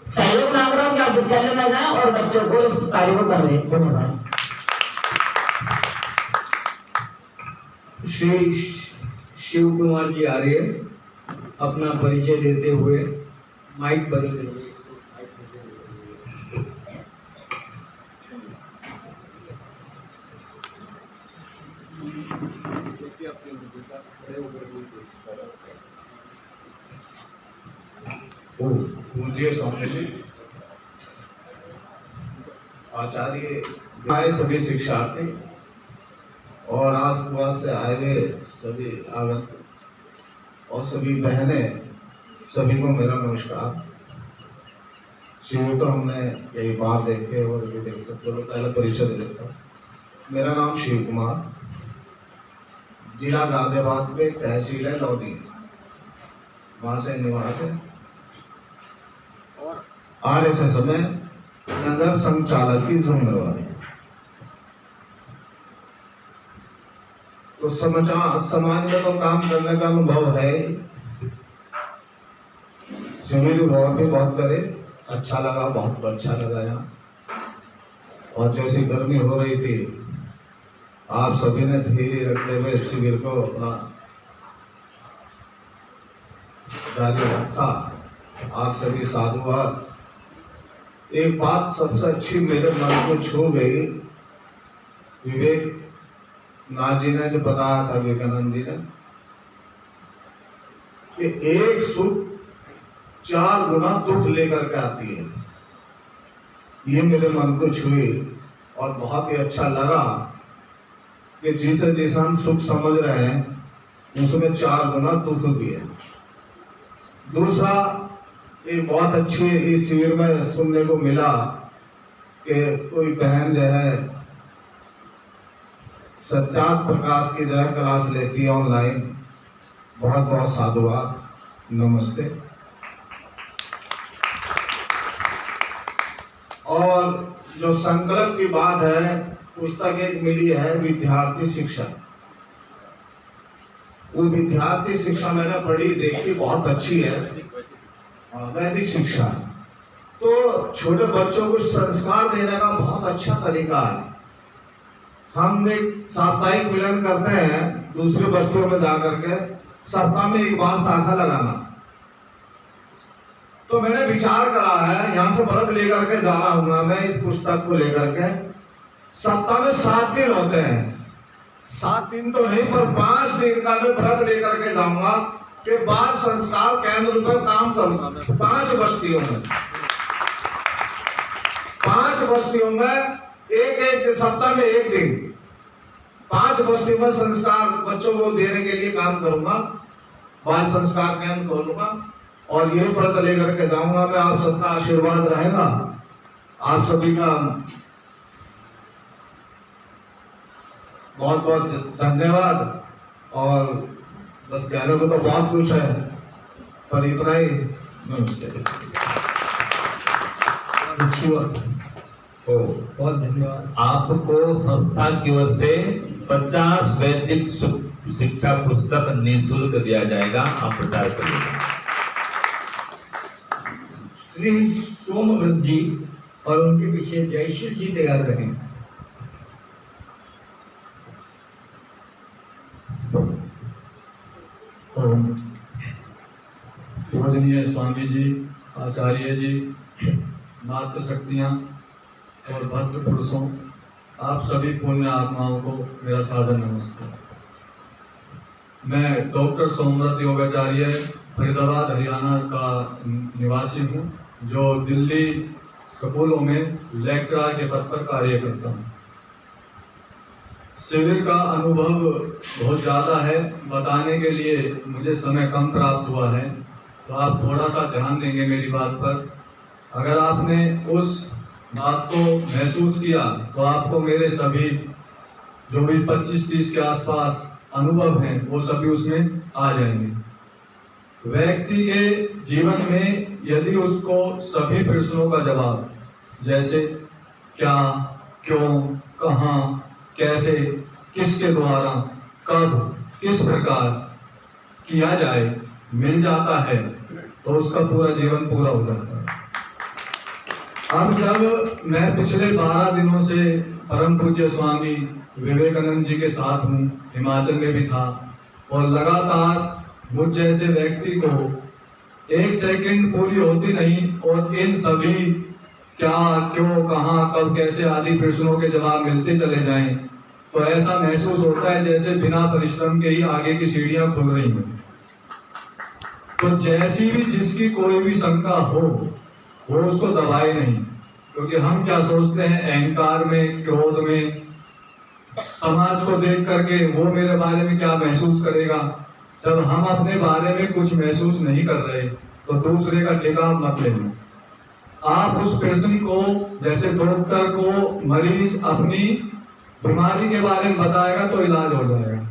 सहयोग मांग रहा हूँ कि आप विद्यालय में जाएं और बच्चों को इस कार्य को कर रहे हैं। धन्यवाद। श्री शिव कुमार जी आर्य अपना परिचय देते हुए माइक बदलते हुए पूज्य स्वामी आचार्य, आए सभी शिक्षार्थी और आस पास से आए हुए सभी आगंतुक और सभी बहनें, सभी को मेरा नमस्कार। शिव तो हमने कई बार देखे और भी देखे, चलो पहले परिचय दे देता हूँ। मेरा नाम शिव कुमार, जिला गाजियाबाद में तहसील है लौदी, वहाँ से निवास है और RSS में नगर संचालक की जिम्मेदारी। तो समाज में तो काम करने का अनुभव है। शिविर भी बहुत करे, अच्छा लगा, बहुत अच्छा लगा यहाँ। और जैसी गर्मी हो रही थी, आप सभी ने धीरे रखते हुए शिविर को अपना जारी रखा। आप सभी साधुवाद। एक बात सबसे अच्छी मेरे मन को छू गई, विवेक नाथ जी ने जो बताया था, विवेकानंद जी ने, कि एक सुख 4 गुना दुख लेकर के आती है। ये मेरे मन को छुई और बहुत ही अच्छा लगा कि जिसे जैसा हम सुख समझ रहे हैं उसमें 4 गुना दुख भी है। दूसरा, एक बहुत अच्छी इस शिविर में सुनने को मिला कि कोई बहन जो है सत्यार्थ प्रकाश की जो है क्लास लेती है ऑनलाइन। बहुत बहुत साधुवाद, नमस्ते। और जो संकल्प की बात है, पुस्तक एक मिली है विद्यार्थी शिक्षा। वो विद्यार्थी शिक्षा मैंने पढ़ी, देखी, बहुत अच्छी है, वैदिक शिक्षा। तो छोटे बच्चों को संस्कार देने का बहुत अच्छा तरीका है। हम एक साप्ताहिक मिलन करते हैं दूसरे बस्तियों में जाकर के, सप्ताह में एक बार शाखा लगाना। तो मैंने विचार करा है, यहाँ से व्रत लेकर के जा रहा हूँ मैं इस पुस्तक को लेकर के। सप्ताह में 7 दिन होते हैं, 7 दिन तो नहीं पर 5 दिन का मैं व्रत लेकर के जाऊंगा कि बाल संस्कार केंद्र पर काम करूंगा मैं 5 बस्तियों में। 5 बस्तियों में एक सप्ताह में 1 दिन 5 बस्तियों में संस्कार बच्चों को देने के लिए काम करूंगा, बाल संस्कार केंद्र खोलूंगा और यही व्रत लेकर के जाऊंगा मैं। आप सबका आशीर्वाद रहेगा, आप सभी का बहुत बहुत धन्यवाद। और बस कहने को तो बहुत कुछ है, पर इतना ही। नमस्ते। बहुत धन्यवाद। आपको संस्था की ओर से 50 वैदिक शिक्षा पुस्तक निःशुल्क दिया जाएगा, आप प्रचार करिएगा। श्री सोमव्रत जी और उनके पीछे जयश्री जी तैयार रहें। पूजनीय स्वामी जी, आचार्य जी, मातृ शक्तियाँ और भक्त पुरुषों, आप सभी पुण्य आत्माओं को मेरा सादर नमस्कार। मैं डॉक्टर सोमव्रत योगाचार्य फरीदाबाद हरियाणा का निवासी हूँ, जो दिल्ली स्कूलों में लेक्चरर के पद पर कार्य करता हूँ। शिविर का अनुभव बहुत ज़्यादा है, बताने के लिए मुझे समय कम प्राप्त हुआ है, तो आप थोड़ा सा ध्यान देंगे मेरी बात पर। अगर आपने उस बात को महसूस किया तो आपको मेरे सभी जो भी 25-30 के आसपास अनुभव हैं वो सभी उसमें आ जाएंगे। व्यक्ति के जीवन में यदि उसको सभी प्रश्नों का जवाब, जैसे क्या, क्यों, कहाँ, कैसे, किसके द्वारा, कब, किस प्रकार किया जाए, मिल जाता है तो उसका पूरा जीवन पूरा हो जाता है। अब जब मैं पिछले 12 दिनों से परम पूज्य स्वामी विवेकानंद जी के साथ हूँ, हिमाचल में भी था, और लगातार मुझ जैसे व्यक्ति को 1 सेकंड पूरी होती नहीं और इन सभी क्या, क्यों, कहाँ, कब, कैसे आदि प्रश्नों के जवाब मिलते चले जाएं, तो ऐसा महसूस होता है जैसे बिना परिश्रम के ही आगे की सीढ़ियां खुल रही हैं। तो जैसी भी जिसकी कोई भी शंका हो वो उसको दबाए नहीं, क्योंकि हम क्या सोचते हैं, अहंकार में, क्रोध में, समाज को देख करके वो मेरे बारे में क्या महसूस करेगा। जब हम अपने बारे में कुछ महसूस नहीं कर रहे तो दूसरे का ठेका मत लेना। आप उस प्रश्न को, जैसे डॉक्टर को मरीज अपनी बीमारी के बारे में बताएगा तो इलाज हो जाएगा,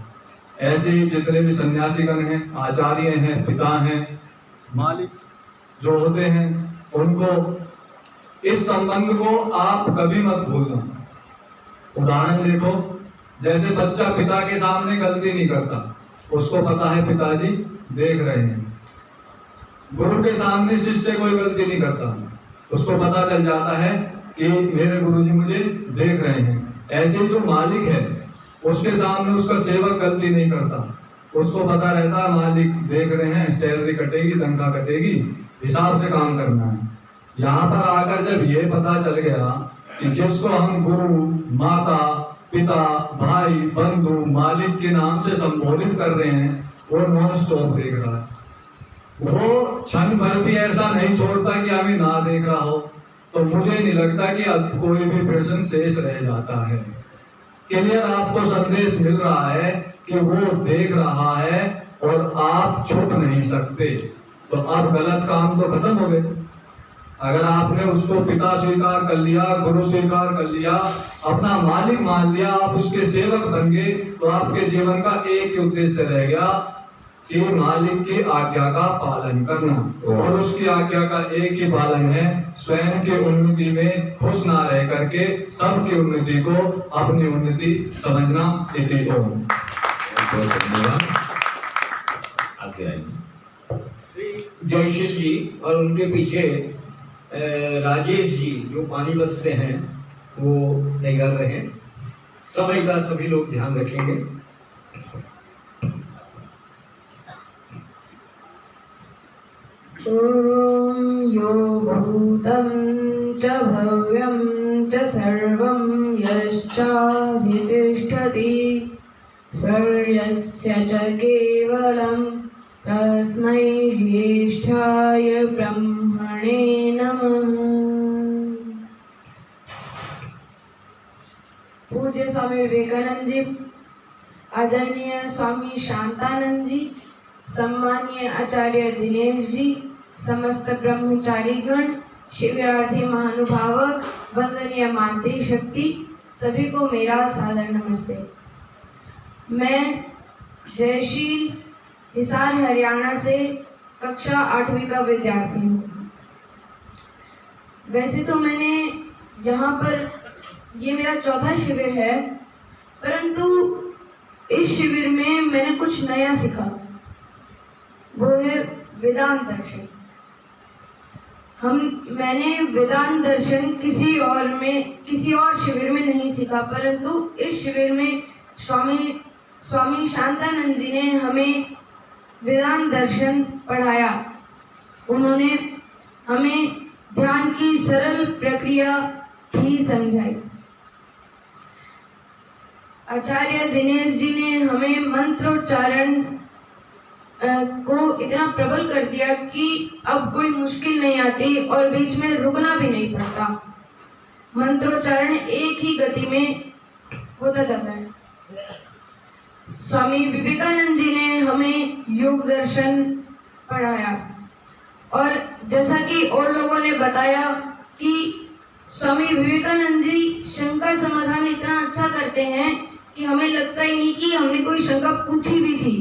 ऐसे ही जितने भी सन्यासीगण हैं, आचार्य हैं, पिता हैं, मालिक जो होते हैं, उनको इस संबंध को आप कभी मत भूलना। उदाहरण देखो, जैसे बच्चा पिता के सामने गलती नहीं करता, उसको पता है पिताजी देख रहे हैं। गुरु के सामने शिष्य कोई गलती नहीं करता, उसको पता चल जाता है कि मेरे गुरुजी मुझे देख रहे हैं। ऐसे जो मालिक है उसके सामने उसका सेवक गलती नहीं करता, उसको पता रहता है मालिक देख रहे हैं, सैलरी कटेगी, तनख्वाह कटेगी, हिसाब से काम करना है। यहाँ पर आकर जब ये पता चल गया कि जिसको हम गुरु, माता, पिता, भाई, बंधु, मालिक के नाम से संबोधित कर रहे हैं, वो नॉन स्टॉप देख रहा है। वो क्षण भर भी ऐसा नहीं छोड़ता कि हमें ना देख रहा हो। तो मुझे नहीं लगता कि अब कोई भी प्रश्न शेष रह जाता है। क्लियर आपको संदेश मिल रहा है कि वो देख रहा है और आप छुप नहीं सकते। तो अब गलत काम तो खत्म हो गए। अगर आपने उसको पिता स्वीकार कर लिया, गुरु स्वीकार कर लिया, अपना मालिक मान लिया, आप उसके सेवक बन गए, तो आपके जीवन का एक ही उद्देश्य रह गया, कि मालिक की आज्ञा का पालन करना, और उसकी आज्ञा का एक ही पालन है, स्वयं की उन्नति में खुश ना रह करके सबकी उन्नति को अपनी उन्नति समझना। इति ओम। बहुत धन्यवाद। आगे आइए। श्री जयशील जी और उनके पीछे राजेश जी जो पानीपत से हैं वो तैयार रहे। समय का सभी लोग ध्यान रखेंगे। ॐ यो भूतं च भव्यं च सर्वं यश्चाधितिष्ठति सर्वस्य च केवलं तस्मै ज्येष्ठाय ब्रह्मणे नमः। पूज्य स्वामी विवेकानंद जी, आदरणीय स्वामी शांतानंद जी, सम्मानीय आचार्य दिनेश जी, समस्त ब्रह्मचारी गण, शिविरार्थी महानुभावक, वंदनीय मातृशक्ति, सभी को मेरा सादर नमस्ते। मैं जयशील हिसार हरियाणा से कक्षा 8वीं का विद्यार्थी हूँ। वैसे तो मैंने यहाँ पर ये मेरा चौथा शिविर है, परंतु इस शिविर में मैंने कुछ नया सीखा, वो है वेदांत दर्शन। मैंने वेदांत दर्शन किसी और शिविर में नहीं सीखा, परंतु इस शिविर में स्वामी शांतानंद जी ने हमें वेदांत दर्शन पढ़ाया। उन्होंने हमें ध्यान की सरल प्रक्रिया भी समझाई। आचार्य दिनेश जी ने हमें मंत्रोच्चारण को इतना प्रबल कर दिया कि अब कोई मुश्किल नहीं आती और बीच में रुकना भी नहीं पड़ता। मंत्रोच्चारण एक ही गति में होता जाता है। स्वामी विवेकानंद जी ने हमें योग दर्शन पढ़ाया, और जैसा कि और लोगों ने बताया कि स्वामी विवेकानंद जी शंका समाधान इतना अच्छा करते हैं कि हमें लगता ही नहीं कि हमने कोई शंका पूछी भी थी।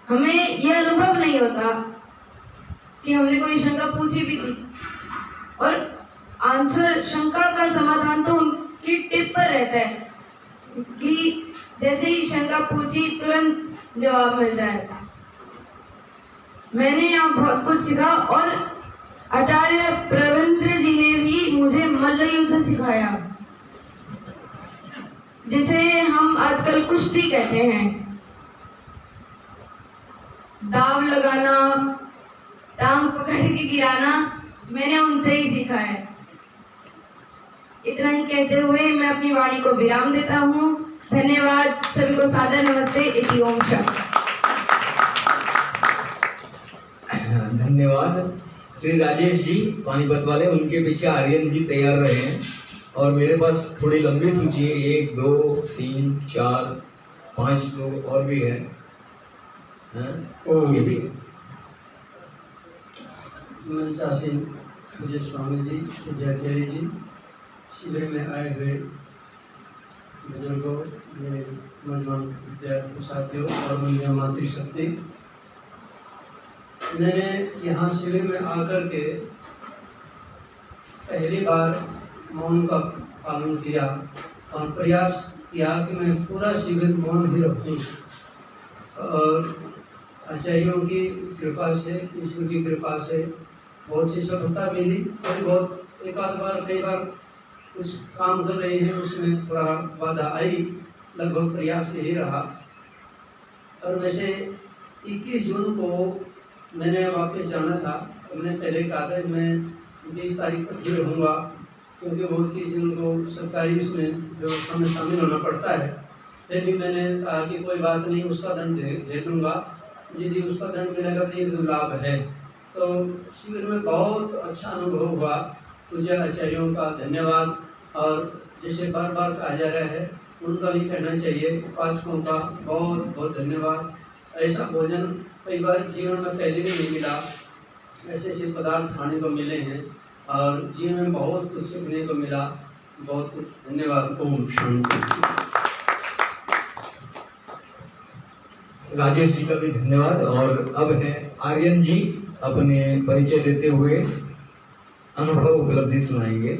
हमें यह अनुभव नहीं होता कि हमने कोई शंका पूछी भी थी, और आंसर शंका का समाधान तो उनकी टिप पर रहता है कि जैसे ही शंका पूछी तुरंत जवाब मिल जाए। मैंने यहाँ बहुत कुछ सीखा, और आचार्य प्रवींद्र जी ने भी मुझे मल्ल युद्ध सिखाया, जिसे हम आजकल कुश्ती कहते हैं। दाव लगाना, टांग पकड़ के गिराना मैंने उनसे ही सीखा है। इतना ही कहते हुए मैं अपनी वाणी को विराम देता हूँ। धन्यवाद। सभी को सादर नमस्ते। इति ओम शांति। धन्यवाद। श्री राजेश जी पानीपत वाले, उनके पीछे आर्यन जी तैयार रहे हैं। और मेरे पास थोड़ी लंबी सूची है, 1 2 3 4 5 लोग और भी हैं। ये भी मंचासीन पूज्य स्वामी जी, पूज्य आचार्य जी, शिविर में आए हुए बुजुर्गों, मेरे नौजवान विद्यार्थी साथियों और मेरी मातृशक्ति, मैंने यहाँ शिविर में आकर के पहली बार मौन का पालन किया और प्रयास किया कि मैं पूरा शिविर मौन ही रखूँ। और आचार्यों की कृपा से, ईश्वर की कृपा से बहुत सी सफलता मिली। थोड़ी बहुत कई बार कुछ काम कर रहे हैं, उसमें थोड़ा बाधा आई, लगभग प्रयास यही रहा। और वैसे 21 जून को मैंने वापस जाना था, तो मैंने पहले कहा था मैं 20 तारीख तक भी रहूँगा, क्योंकि वो 30 जून को सरकारी उसमें व्यवस्था में शामिल होना पड़ता है। फिर भी मैंने कहा कि कोई बात नहीं, उसका दंड झेल लूँगा, यदि उसका दंड मिलेगा तो ये लाभ है। तो शिविर में बहुत अच्छा अनुभव हुआ। पूज्य आचार्यों का धन्यवाद, और जैसे बार बार कहा जा रहा है उनका भी कहना चाहिए, उपासकों का बहुत बहुत धन्यवाद। ऐसा भोजन कई बार जीवन में पहले भी नहीं मिला, ऐसे ऐसे पदार्थ खाने को मिले हैं और जीवन में बहुत कुछ सीखने को मिला। बहुत कुछ धन्यवाद। ओम शांति। राजेश जी का भी धन्यवाद। और अब है आर्यन जी, अपने परिचय देते हुए अनुभव उपलब्धि सुनाएंगे।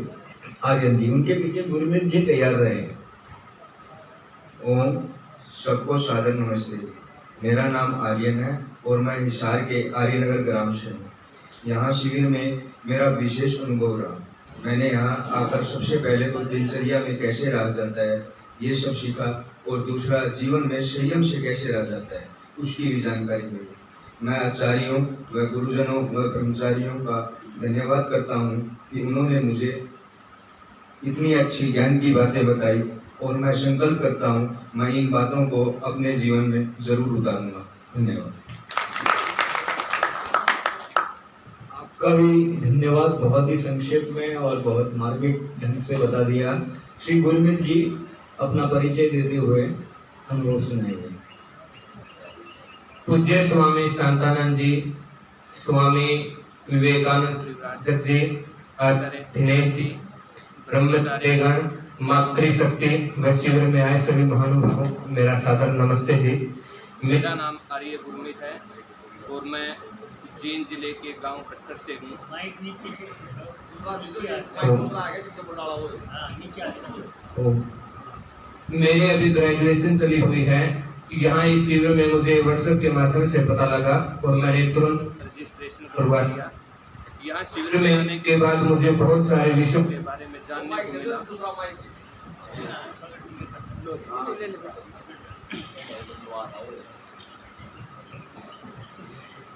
आर्यन जी, उनके पीछे गुरमीत जी तैयार रहे। ओम, सबको सादर नमस्ते। मेरा नाम आर्यन है और मैं हिसार के आर्यनगर ग्राम से हूँ। यहाँ शिविर में मेरा विशेष अनुभव रहा। मैंने यहाँ आकर सबसे पहले तो दिनचर्या में कैसे रहा जाता है ये सब सीखा, और दूसरा जीवन में संयम से कैसे रहा जाता है उसकी भी जानकारी मिली। मैं आचार्यों व गुरुजनों व ब्रह्मचारियों का धन्यवाद करता हूँ कि उन्होंने मुझे इतनी अच्छी ज्ञान की बातें बताई, और मैं संकल्प करता हूँ मैं इन बातों को अपने जीवन में जरूर उतारूंगा। धन्यवाद। आपका भी धन्यवाद, बहुत ही संक्षेप में और बहुत मार्मिक ढंग से बता दिया। श्री गुरमीत जी अपना परिचय देते हुए अनुभव सुनाएंगे। पूज्य स्वामी शांतानंद जी, स्वामी विवेकानंद जी, आचार्य दिनेश जी, ब्रह्मचार्यगण, मातृशक्ति व शिविर में आए सभी महानुभावों, मेरा सादर नमस्ते जी। मेरा नाम आर्य गुरमीत है और मैं उज्जैन जिले के गांव खटखर से हूँ। मेरी अभी ग्रेजुएशन चली हुई है। यहाँ इस शिविर में मुझे व्हाट्सएप के माध्यम से पता लगा और मैंने तुरंत रजिस्ट्रेशन करवा दिया। यहाँ शिविर में आने के बाद मुझे बहुत सारे विषयों के बारे में जानने को मिला।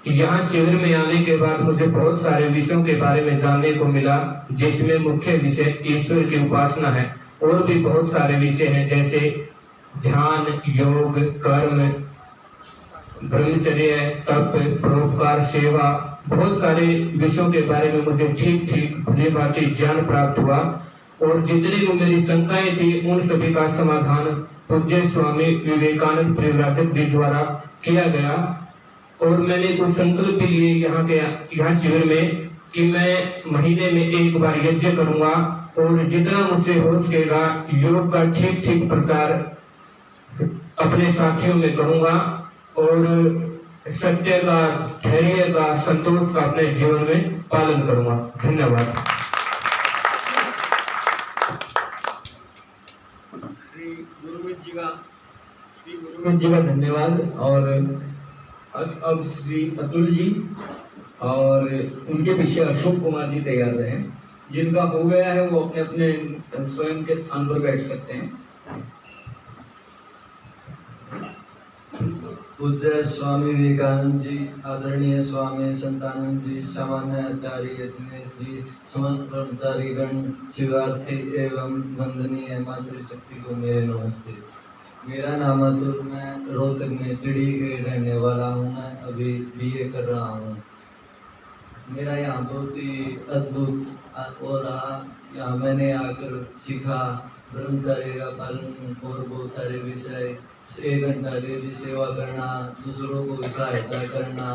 यहाँ शिविर में आने के बाद मुझे बहुत सारे विषयों के बारे में जानने को मिला, जिसमें मुख्य विषय ईश्वर की उपासना है और भी बहुत सारे विषय हैं, जैसे ध्यान, योग, कर्म, ब्रह्मचर्य, तप, परोपकार, सेवा, बहुत सारे विषयों के बारे में मुझे ठीक भली भांति ज्ञान प्राप्त हुआ। और जितनी भी मेरी शंकाएं थी उन सभी का समाधान पूज्य स्वामी विवेकानंद परिव्राजक जी द्वारा किया गया। और मैंने कुछ संकल्प भी लिए यहाँ शिविर में कि मैं महीने में एक बार यज्ञ करूंगा और जितना मुझसे हो सकेगा योग का ठीक प्रचार अपने साथियों में करूंगा और सत्य का, धैर्य का, संतोष का अपने जीवन में पालन करूंगा। धन्यवाद। श्री गुरमीत जी का धन्यवाद। और अब श्री अतुल जी और उनके पीछे अशोक कुमार जी तैयार रहे। जिनका हो गया है वो अपने अपने स्वयं के स्थान पर बैठ सकते हैं। पूज्य स्वामी विवेकानंद जी, आदरणीय स्वामी संतानंद जी, सामान्य आचार्य दिनेश जी, समस्त ब्रह्मचारीगण, शिवार्थी एवं वंदनीय मातृशक्ति को मेरे नमस्ते। मेरा नाम अतुल, मैं रोहतक में चिड़ी के रहने वाला हूँ। मैं अभी BA कर रहा हूँ। मेरा यहाँ बहुत ही अद्भुत हो रहा। यहाँ मैंने आकर सीखा ब्रह्मचर्य का पालन और बहुत सारे विषय, 1 घंटा डेली सेवा करना, दूसरों को सहायता करना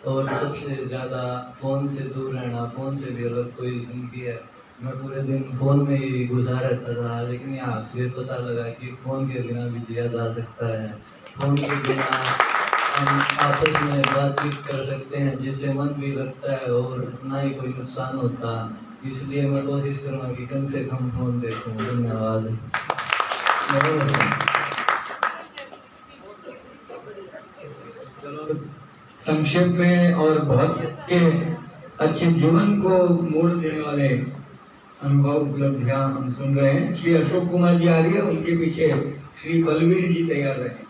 और सबसे ज़्यादा फ़ोन से दूर रहना। फ़ोन से भी अलग कोई जिंदगी है। मैं पूरे दिन फ़ोन में ही गुजार रहता था, लेकिन यहाँ फिर पता लगा कि फ़ोन के बिना भी जिया जा सकता है। फ़ोन के बिना हम आपस में बातचीत कर सकते हैं, जिससे मन भी लगता है और ना ही कोई नुकसान होता। इसलिए मैं कोशिश करूँगा कि कम से कम फ़ोन देखूँ। धन्यवाद। संक्षेप में और बहुत अच्छे जीवन को मोड़ देने वाले अनुभव उपलब्धियां हम सुन रहे हैं। श्री अशोक कुमार जी आ रही है, उनके पीछे श्री बलवीर जी तैयार रहे।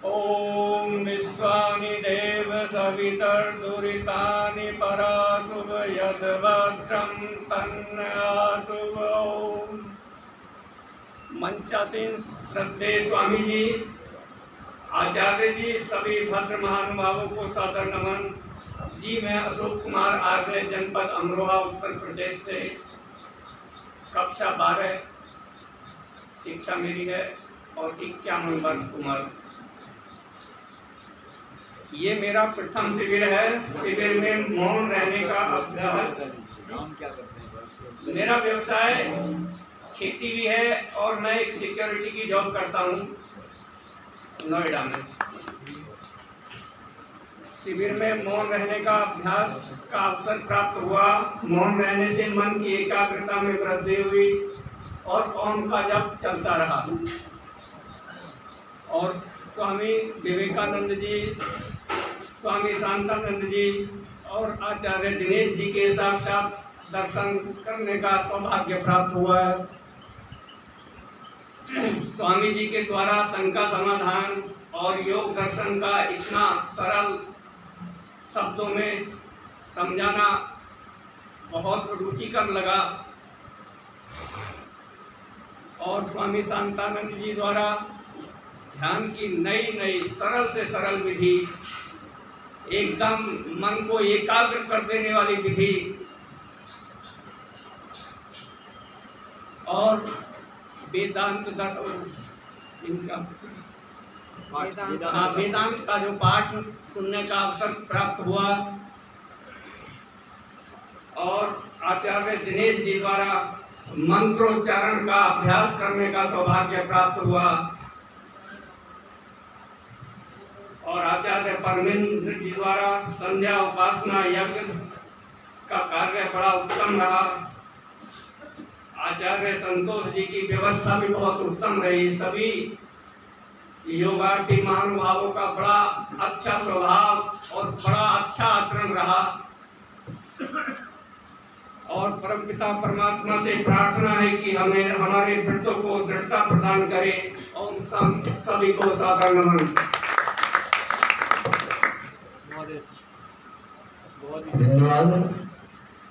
ओम विश्वानि देव सवितर्दुरितानि पराशुभ यद्भद्रं तन्नयातु। ओम मंचासीन श्रद्धे स्वामी जी, आचार्य जी, सभी भद्र महानुभावों को सादर नमन जी। मैं अशोक कुमार आर्य, जनपद अमरोहा, उत्तर प्रदेश से कक्षा 12 शिक्षा मेरी है और 51 वर्ष उम्र। ये मेरा प्रथम शिविर है। शिविर में मौन रहने का अभ्यास। मेरा व्यवसाय खेती भी है और मैं एक सिक्योरिटी की जॉब करता हूँ नोएडा में। शिविर में मौन रहने का अभ्यास का अवसर प्राप्त हुआ। मौन रहने से मन की एकाग्रता में वृद्धि हुई और ओम का जप चलता रहा। और स्वामी विवेकानंद जी, स्वामी शांतानंद जी और आचार्य दिनेश जी के साक्षात दर्शन करने का सौभाग्य प्राप्त हुआ है। स्वामी जी के द्वारा शंका समाधान और योग दर्शन का इतना सरल शब्दों में समझाना बहुत रुचिकर लगा। और स्वामी शांतानंद जी द्वारा ध्यान की नई नई सरल से सरल विधि, एकदम मन को एकाग्र कर देने वाली विधि और वेदांत वेदांत का जो पाठ सुनने का अवसर प्राप्त हुआ और आचार्य दिनेश जी द्वारा मंत्रोच्चारण का अभ्यास करने का सौभाग्य प्राप्त हुआ और आचार्य परमेंद्र जी द्वारा संध्या उपासना यज्ञ का कार्य बड़ा उत्तम रहा। आचार्य संतोष जी की व्यवस्था भी बहुत उत्तम रही। सभी योगार्थी महानुभावों का बड़ा अच्छा स्वभाव और बड़ा अच्छा आचरण रहा। और परमपिता परमात्मा से प्रार्थना है कि हमें हमारे व्रतों को दृढ़ता प्रदान करे। और सभी को सादर नमन। धन्यवाद।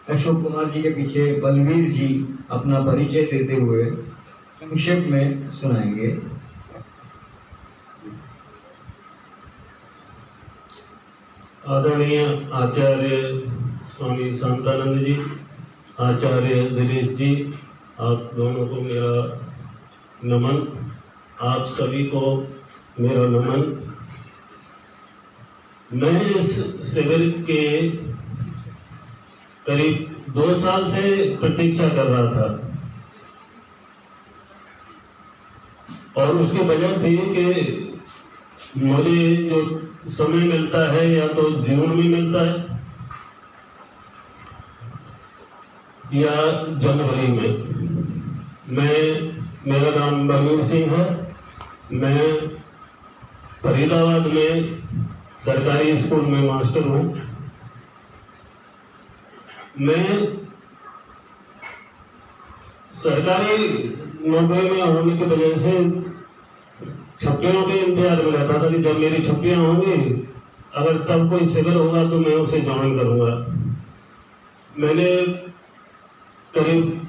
अशोक कुमार जी के पीछे बलवीर जी अपना परिचय देते हुए संक्षेप में सुनाएंगे। आदरणीय आचार्य स्वामी शांतानंद जी, आचार्य दिनेश जी, आप दोनों को मेरा नमन। आप सभी को मेरा नमन। मैं इस शिविर के करीब 2 साल से प्रतीक्षा कर रहा था और उसकी वजह थी कि मुझे जो समय मिलता है या तो जून में मिलता है या जनवरी में। मेरा नाम बलवीर सिंह है। मैं फरीदाबाद में सरकारी स्कूल में मास्टर हूँ। मैं सरकारी नौकरी में होने की वजह से छुट्टियों के इंतजार में रहता था कि जब मेरी छुट्टियां होंगी, अगर तब कोई शिविर होगा तो मैं उसे ज्वाइन करूंगा। मैंने करीब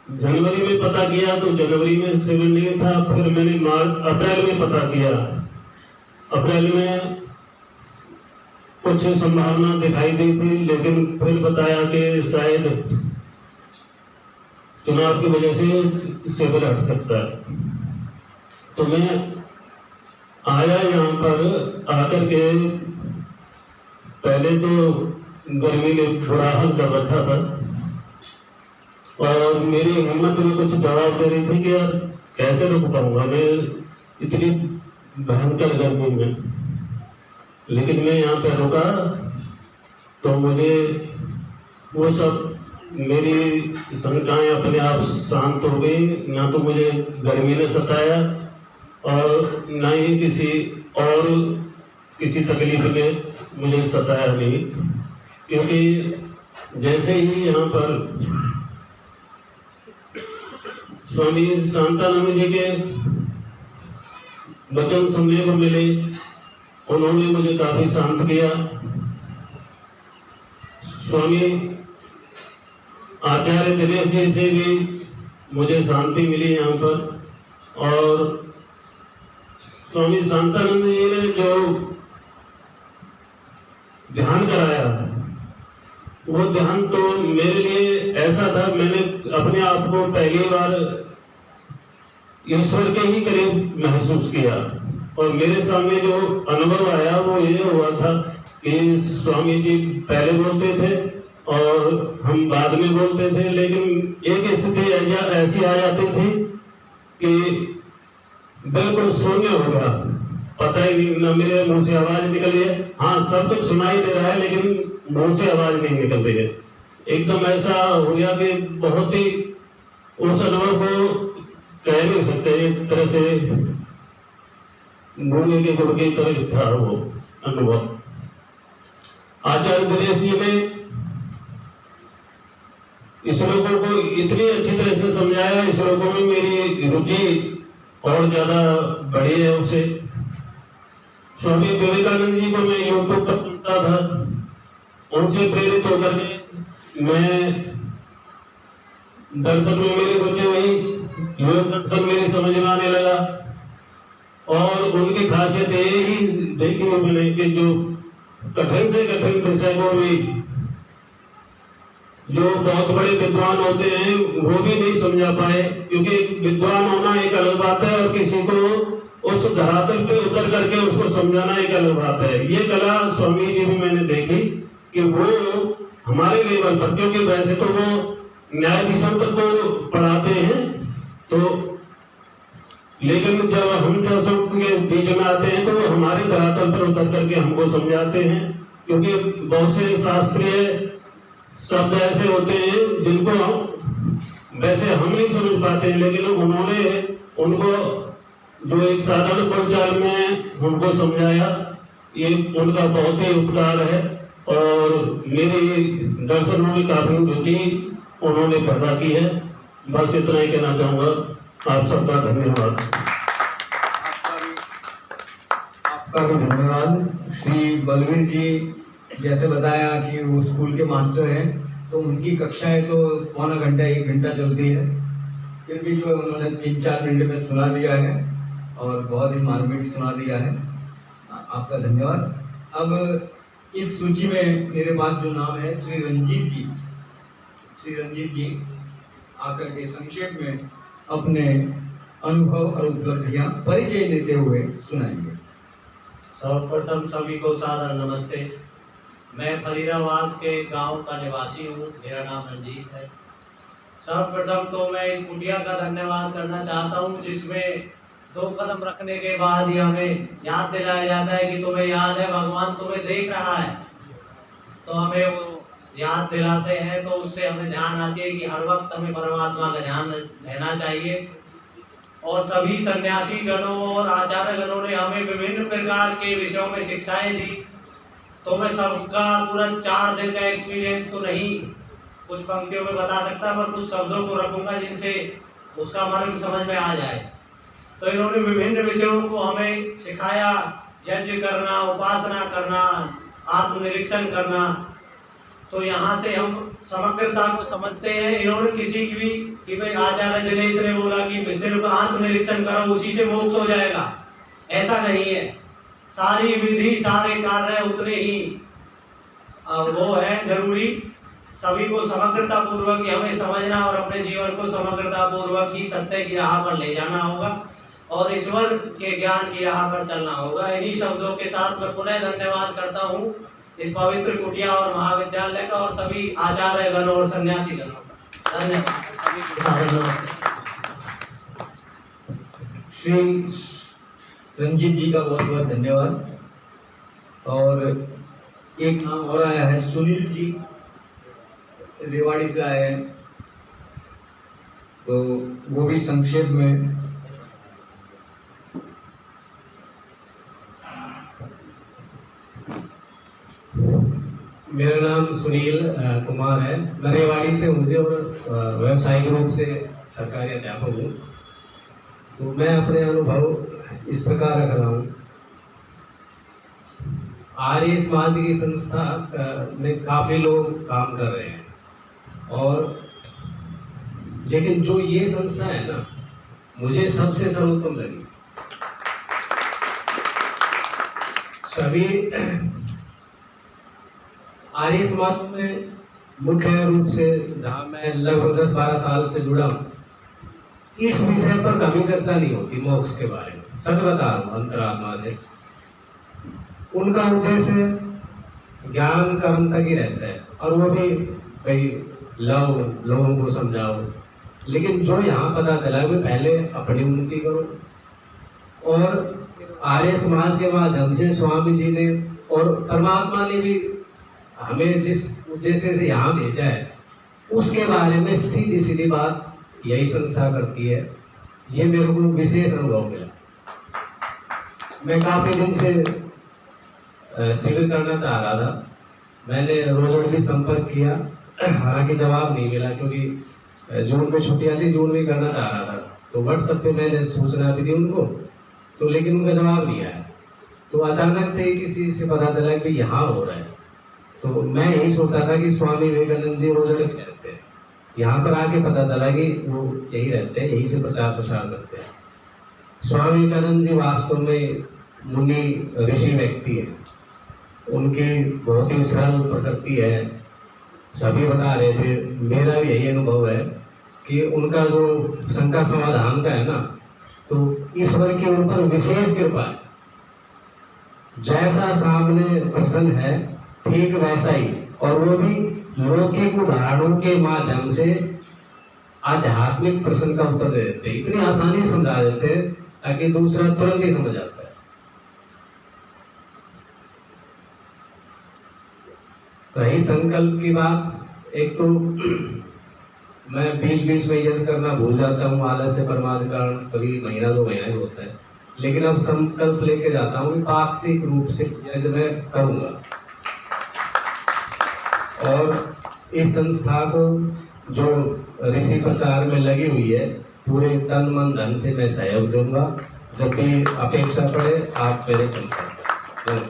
जनवरी में पता किया तो जनवरी में शिविर नहीं था। फिर मैंने अप्रैल में पता किया। अप्रैल में कुछ संभावना दिखाई दी थी, लेकिन फिर बताया कि शायद चुनाव की वजह से शिविर हट सकता है। तो मैं आया यहाँ पर। आकर के पहले तो गर्मी ने बुरा हाल कर रखा था और मेरी हिम्मत में कुछ जवाब दे रही थी कि यार कैसे रुक पाऊंगा मैं इतनी भयंकर गर्मी में। लेकिन मैं यहाँ पे रुका तो मुझे वो सब मेरी शंकाएं अपने आप शांत हो गई। ना तो मुझे गर्मी ने सताया और ना ही किसी तकलीफ ने मुझे सताया नहीं, क्योंकि जैसे ही यहाँ पर स्वामी शांतानंद जी के वचन सुनने को मिले, उन्होंने मुझे काफी शांत किया। स्वामी आचार्य दिनेश जी से भी मुझे शांति मिली यहाँ पर। और स्वामी शांतानंद जी ने जो ध्यान कराया, वो ध्यान तो मेरे लिए ऐसा था, मैंने अपने आप को पहली बार ईश्वर के ही करीब महसूस किया। और मेरे सामने जो अनुभव आया वो ये हुआ था कि स्वामी जी पहले बोलते थे और हम बाद में बोलते थे, लेकिन एक स्थिति ऐसी आ जाती थी कि बिल्कुल शून्य हो गया, पता ही नहीं, न मेरे मुंह से आवाज निकल रही है, हाँ सब कुछ सुनाई दे रहा है लेकिन मुंह से आवाज नहीं निकल रही है। एकदम ऐसा हो गया कि बहुत ही उस अनुभव को कह नहीं सकते, एक तरह से गूंगे के गुड़ की तरह था वो अनुभव। आचार्य दिनेश जी ने श्लोकों को इतनी अच्छी तरह से समझाया, श्लोकों में मेरी रुचि और ज्यादा बढ़ी है उससे। स्वामी विवेकानंद जी को मैं यूट्यूब पर सुनता था, उनसे प्रेरित होकर के मैं दर्शन में मेरी रुचि हुई, योग दर्शन मेरी समझ में आने लगा। और उनकी खासियत ये ही देखी मैंने कि जो कठिन से कठिन विषय को भी जो बहुत बड़े विद्वान होते हैं वो भी नहीं समझा पाए, क्योंकि विद्वान होना एक अलग बात है और किसी को उस धरातल पे उतर करके उसको समझाना एक अलग बात है। ये कला स्वामी जी में मैंने देखी कि वो हमारे लेवल पर, क्योंकि वैसे तो वो न्यायाधीशों तक तो पढ़ाते हैं, तो लेकिन जब हम जैसों के बीच में आते हैं तो वो हमारे धरातल पर उतर करके हमको समझाते हैं, क्योंकि बहुत से शास्त्रीय शब्द ऐसे होते हैं जिनको वैसे हम नहीं समझ पाते हैं, लेकिन उन्होंने उनको जो एक साधारण बोलचाल में हमको समझाया, ये उनका बहुत ही उपकार है। और मेरे दर्शनों में काफी रुचि उन्होंने पैदा की है। बस इतना ही कहना चाहूँगा। आप सबका धन्यवाद। आपका भी धन्यवाद। श्री बलवीर जी जैसे बताया कि वो स्कूल के मास्टर हैं, तो उनकी कक्षाएं तो पौना घंटा 1 घंटा चलती है, फिर भी जो उन्होंने 3-4 मिनट में सुना दिया है और बहुत ही मार्मिक सुना दिया है। आपका धन्यवाद। अब इस सूची में मेरे पास जो नाम है श्री रंजीत जी आकर के संक्षेप में अपने अनुभव और उपलब्धियां परिचय देते हुए सुनाएंगे। सर्वप्रथम सभी को सादर नमस्ते। मैं फरीदाबाद के गांव का निवासी हूँ, मेरा नाम रंजीत है। सर्वप्रथम तो मैं इस कुटिया का धन्यवाद करना चाहता हूँ, जिसमें 2 कदम रखने के बाद ही हमें याद दिलाया जाता है कि तुम्हें याद है भगवान तुम्हें देख रहा है, तो हमें वो याद दिलाते हैं, तो उससे हमें ध्यान आती है कि हर वक्त हमें परमात्मा का ध्यान रहना चाहिए। और सभी सन्यासी गणों और आचार्य गणों ने हमें विभिन्न प्रकार के विषयों में शिक्षाएं दी, तो मैं सबका पूरा 4 दिन का एक्सपीरियंस तो नहीं कुछ पंक्तियों में बता सकता, पर कुछ शब्दों को रखूंगा जिनसे उसका मर्म समझ में आ जाए। तो इन्होंने विभिन्न विषयों को हमें सिखाया, यज्ञ करना, उपासना करना, आत्मनिरीक्षण करना। तो यहाँ से हम समग्रता को समझते हैं। इन्होंने किसी की भी कि भाई आचार्य दिनेश ने बोला कि सिर्फ आत्मनिरीक्षण करो उसी से मोक्ष हो जाएगा, ऐसा नहीं है। सारी विधि सारे कार्य उतने ही वो है जरूरी। सभी को समग्रता पूर्वक ही हमें समझना और अपने जीवन को समग्रता पूर्वक ही सत्य की राह पर ले जाना होगा और ईश्वर के ज्ञान की राह पर चलना होगा। इन्हीं शब्दों के साथ मैं पुनः धन्यवाद करता हूँ इस पवित्र कुटिया और महाविद्यालय का और सभी आचार्य गण और सन्यासी गणों का। धन्यवाद। श्री रंजीत जी का बहुत बहुत धन्यवाद। और एक नाम और आया है, सुनील जी रेवाड़ी से आए हैं, तो वो भी संक्षेप में मेरा नाम सुनील कुमार है। मैं रेवाड़ी से हूँ और व्यावसायिक रूप से सरकारी अध्यापक हूँ। तो मैं अपने अनुभव इस प्रकार रख रहा हूँ। आर्य समाज की संस्था में काफ़ी लोग काम कर रहे हैं, और लेकिन जो ये संस्था है ना, मुझे सबसे सर्वोत्तम लगी। सभी आर्य समाज में मुख्य रूप से जहाँ मैं लगभग 10-12 साल से जुड़ा हूँ, इस विषय पर कभी चर्चा नहीं होती मोक्ष के बारे में। सच बता रहा हूँ अंतरात्मा से। उनका उद्देश्य ज्ञान कर्म तक ही रहता है। और वो भी भाई लाओ लोगों को समझाओ, लेकिन जो यहाँ पता चला कि पहले अपनी उन्नति करो। और आर्य समाज के माध्यम से स्वामी जी ने और परमात्मा ने भी हमें जिस उद्देश्य से यहाँ भेजा है उसके बारे में सीधी सीधी बात यही संस्था करती है। ये मेरे को विशेष अनुभव मिला। मैं काफी दिन से शिविर करना चाह रहा था, मैंने रोज भी संपर्क किया, हालांकि जवाब नहीं मिला क्योंकि जून में छुट्टियां थी, जून में करना चाह रहा था। तो व्हाट्सएप पे मैंने सूचना भी दी उनको, तो लेकिन उनका जवाब नहीं आया। तो अचानक से ही किसी से पता चला कि यहाँ हो रहा है, तो मैं यही सोचता था कि स्वामी विवेकानंद जी रोजड़े में रहते हैं। यहाँ पर आके पता चला कि वो यही रहते हैं, यही से प्रचार प्रसार करते हैं। स्वामी विवेकानंद जी वास्तव में मुनि ऋषि व्यक्ति है, उनकी बहुत ही सरल प्रकृति है। सभी बता रहे थे, मेरा भी यही अनुभव है कि उनका जो शंका समाधान का है ना, तो ईश्वर की उन पर विशेष कृपा है। जैसा सामने प्रश्न है ठीक वैसा ही, और वो भी लौकिक उदाहरणों के माध्यम से आध्यात्मिक प्रश्न का उत्तर दे देते, इतनी आसानी से समझा देते ताकि दूसरा तुरंत ही समझ आता है। रही संकल्प की बात, एक तो मैं बीच बीच में यश करना भूल जाता हूँ, आलस से प्रमाद के कारण कभी महीना 2 महीना ही होता है, लेकिन अब संकल्प लेके जाता हूँ कि पाक्षिक रूप से यश मैं करूँगा। और इस संस्था को जो ऋषि प्रचार में लगी हुई है, पूरे तन मन धन से मैं सहयोग दूंगा। जब भी अपेक्षा पड़े आप मेरे संपर्क करें।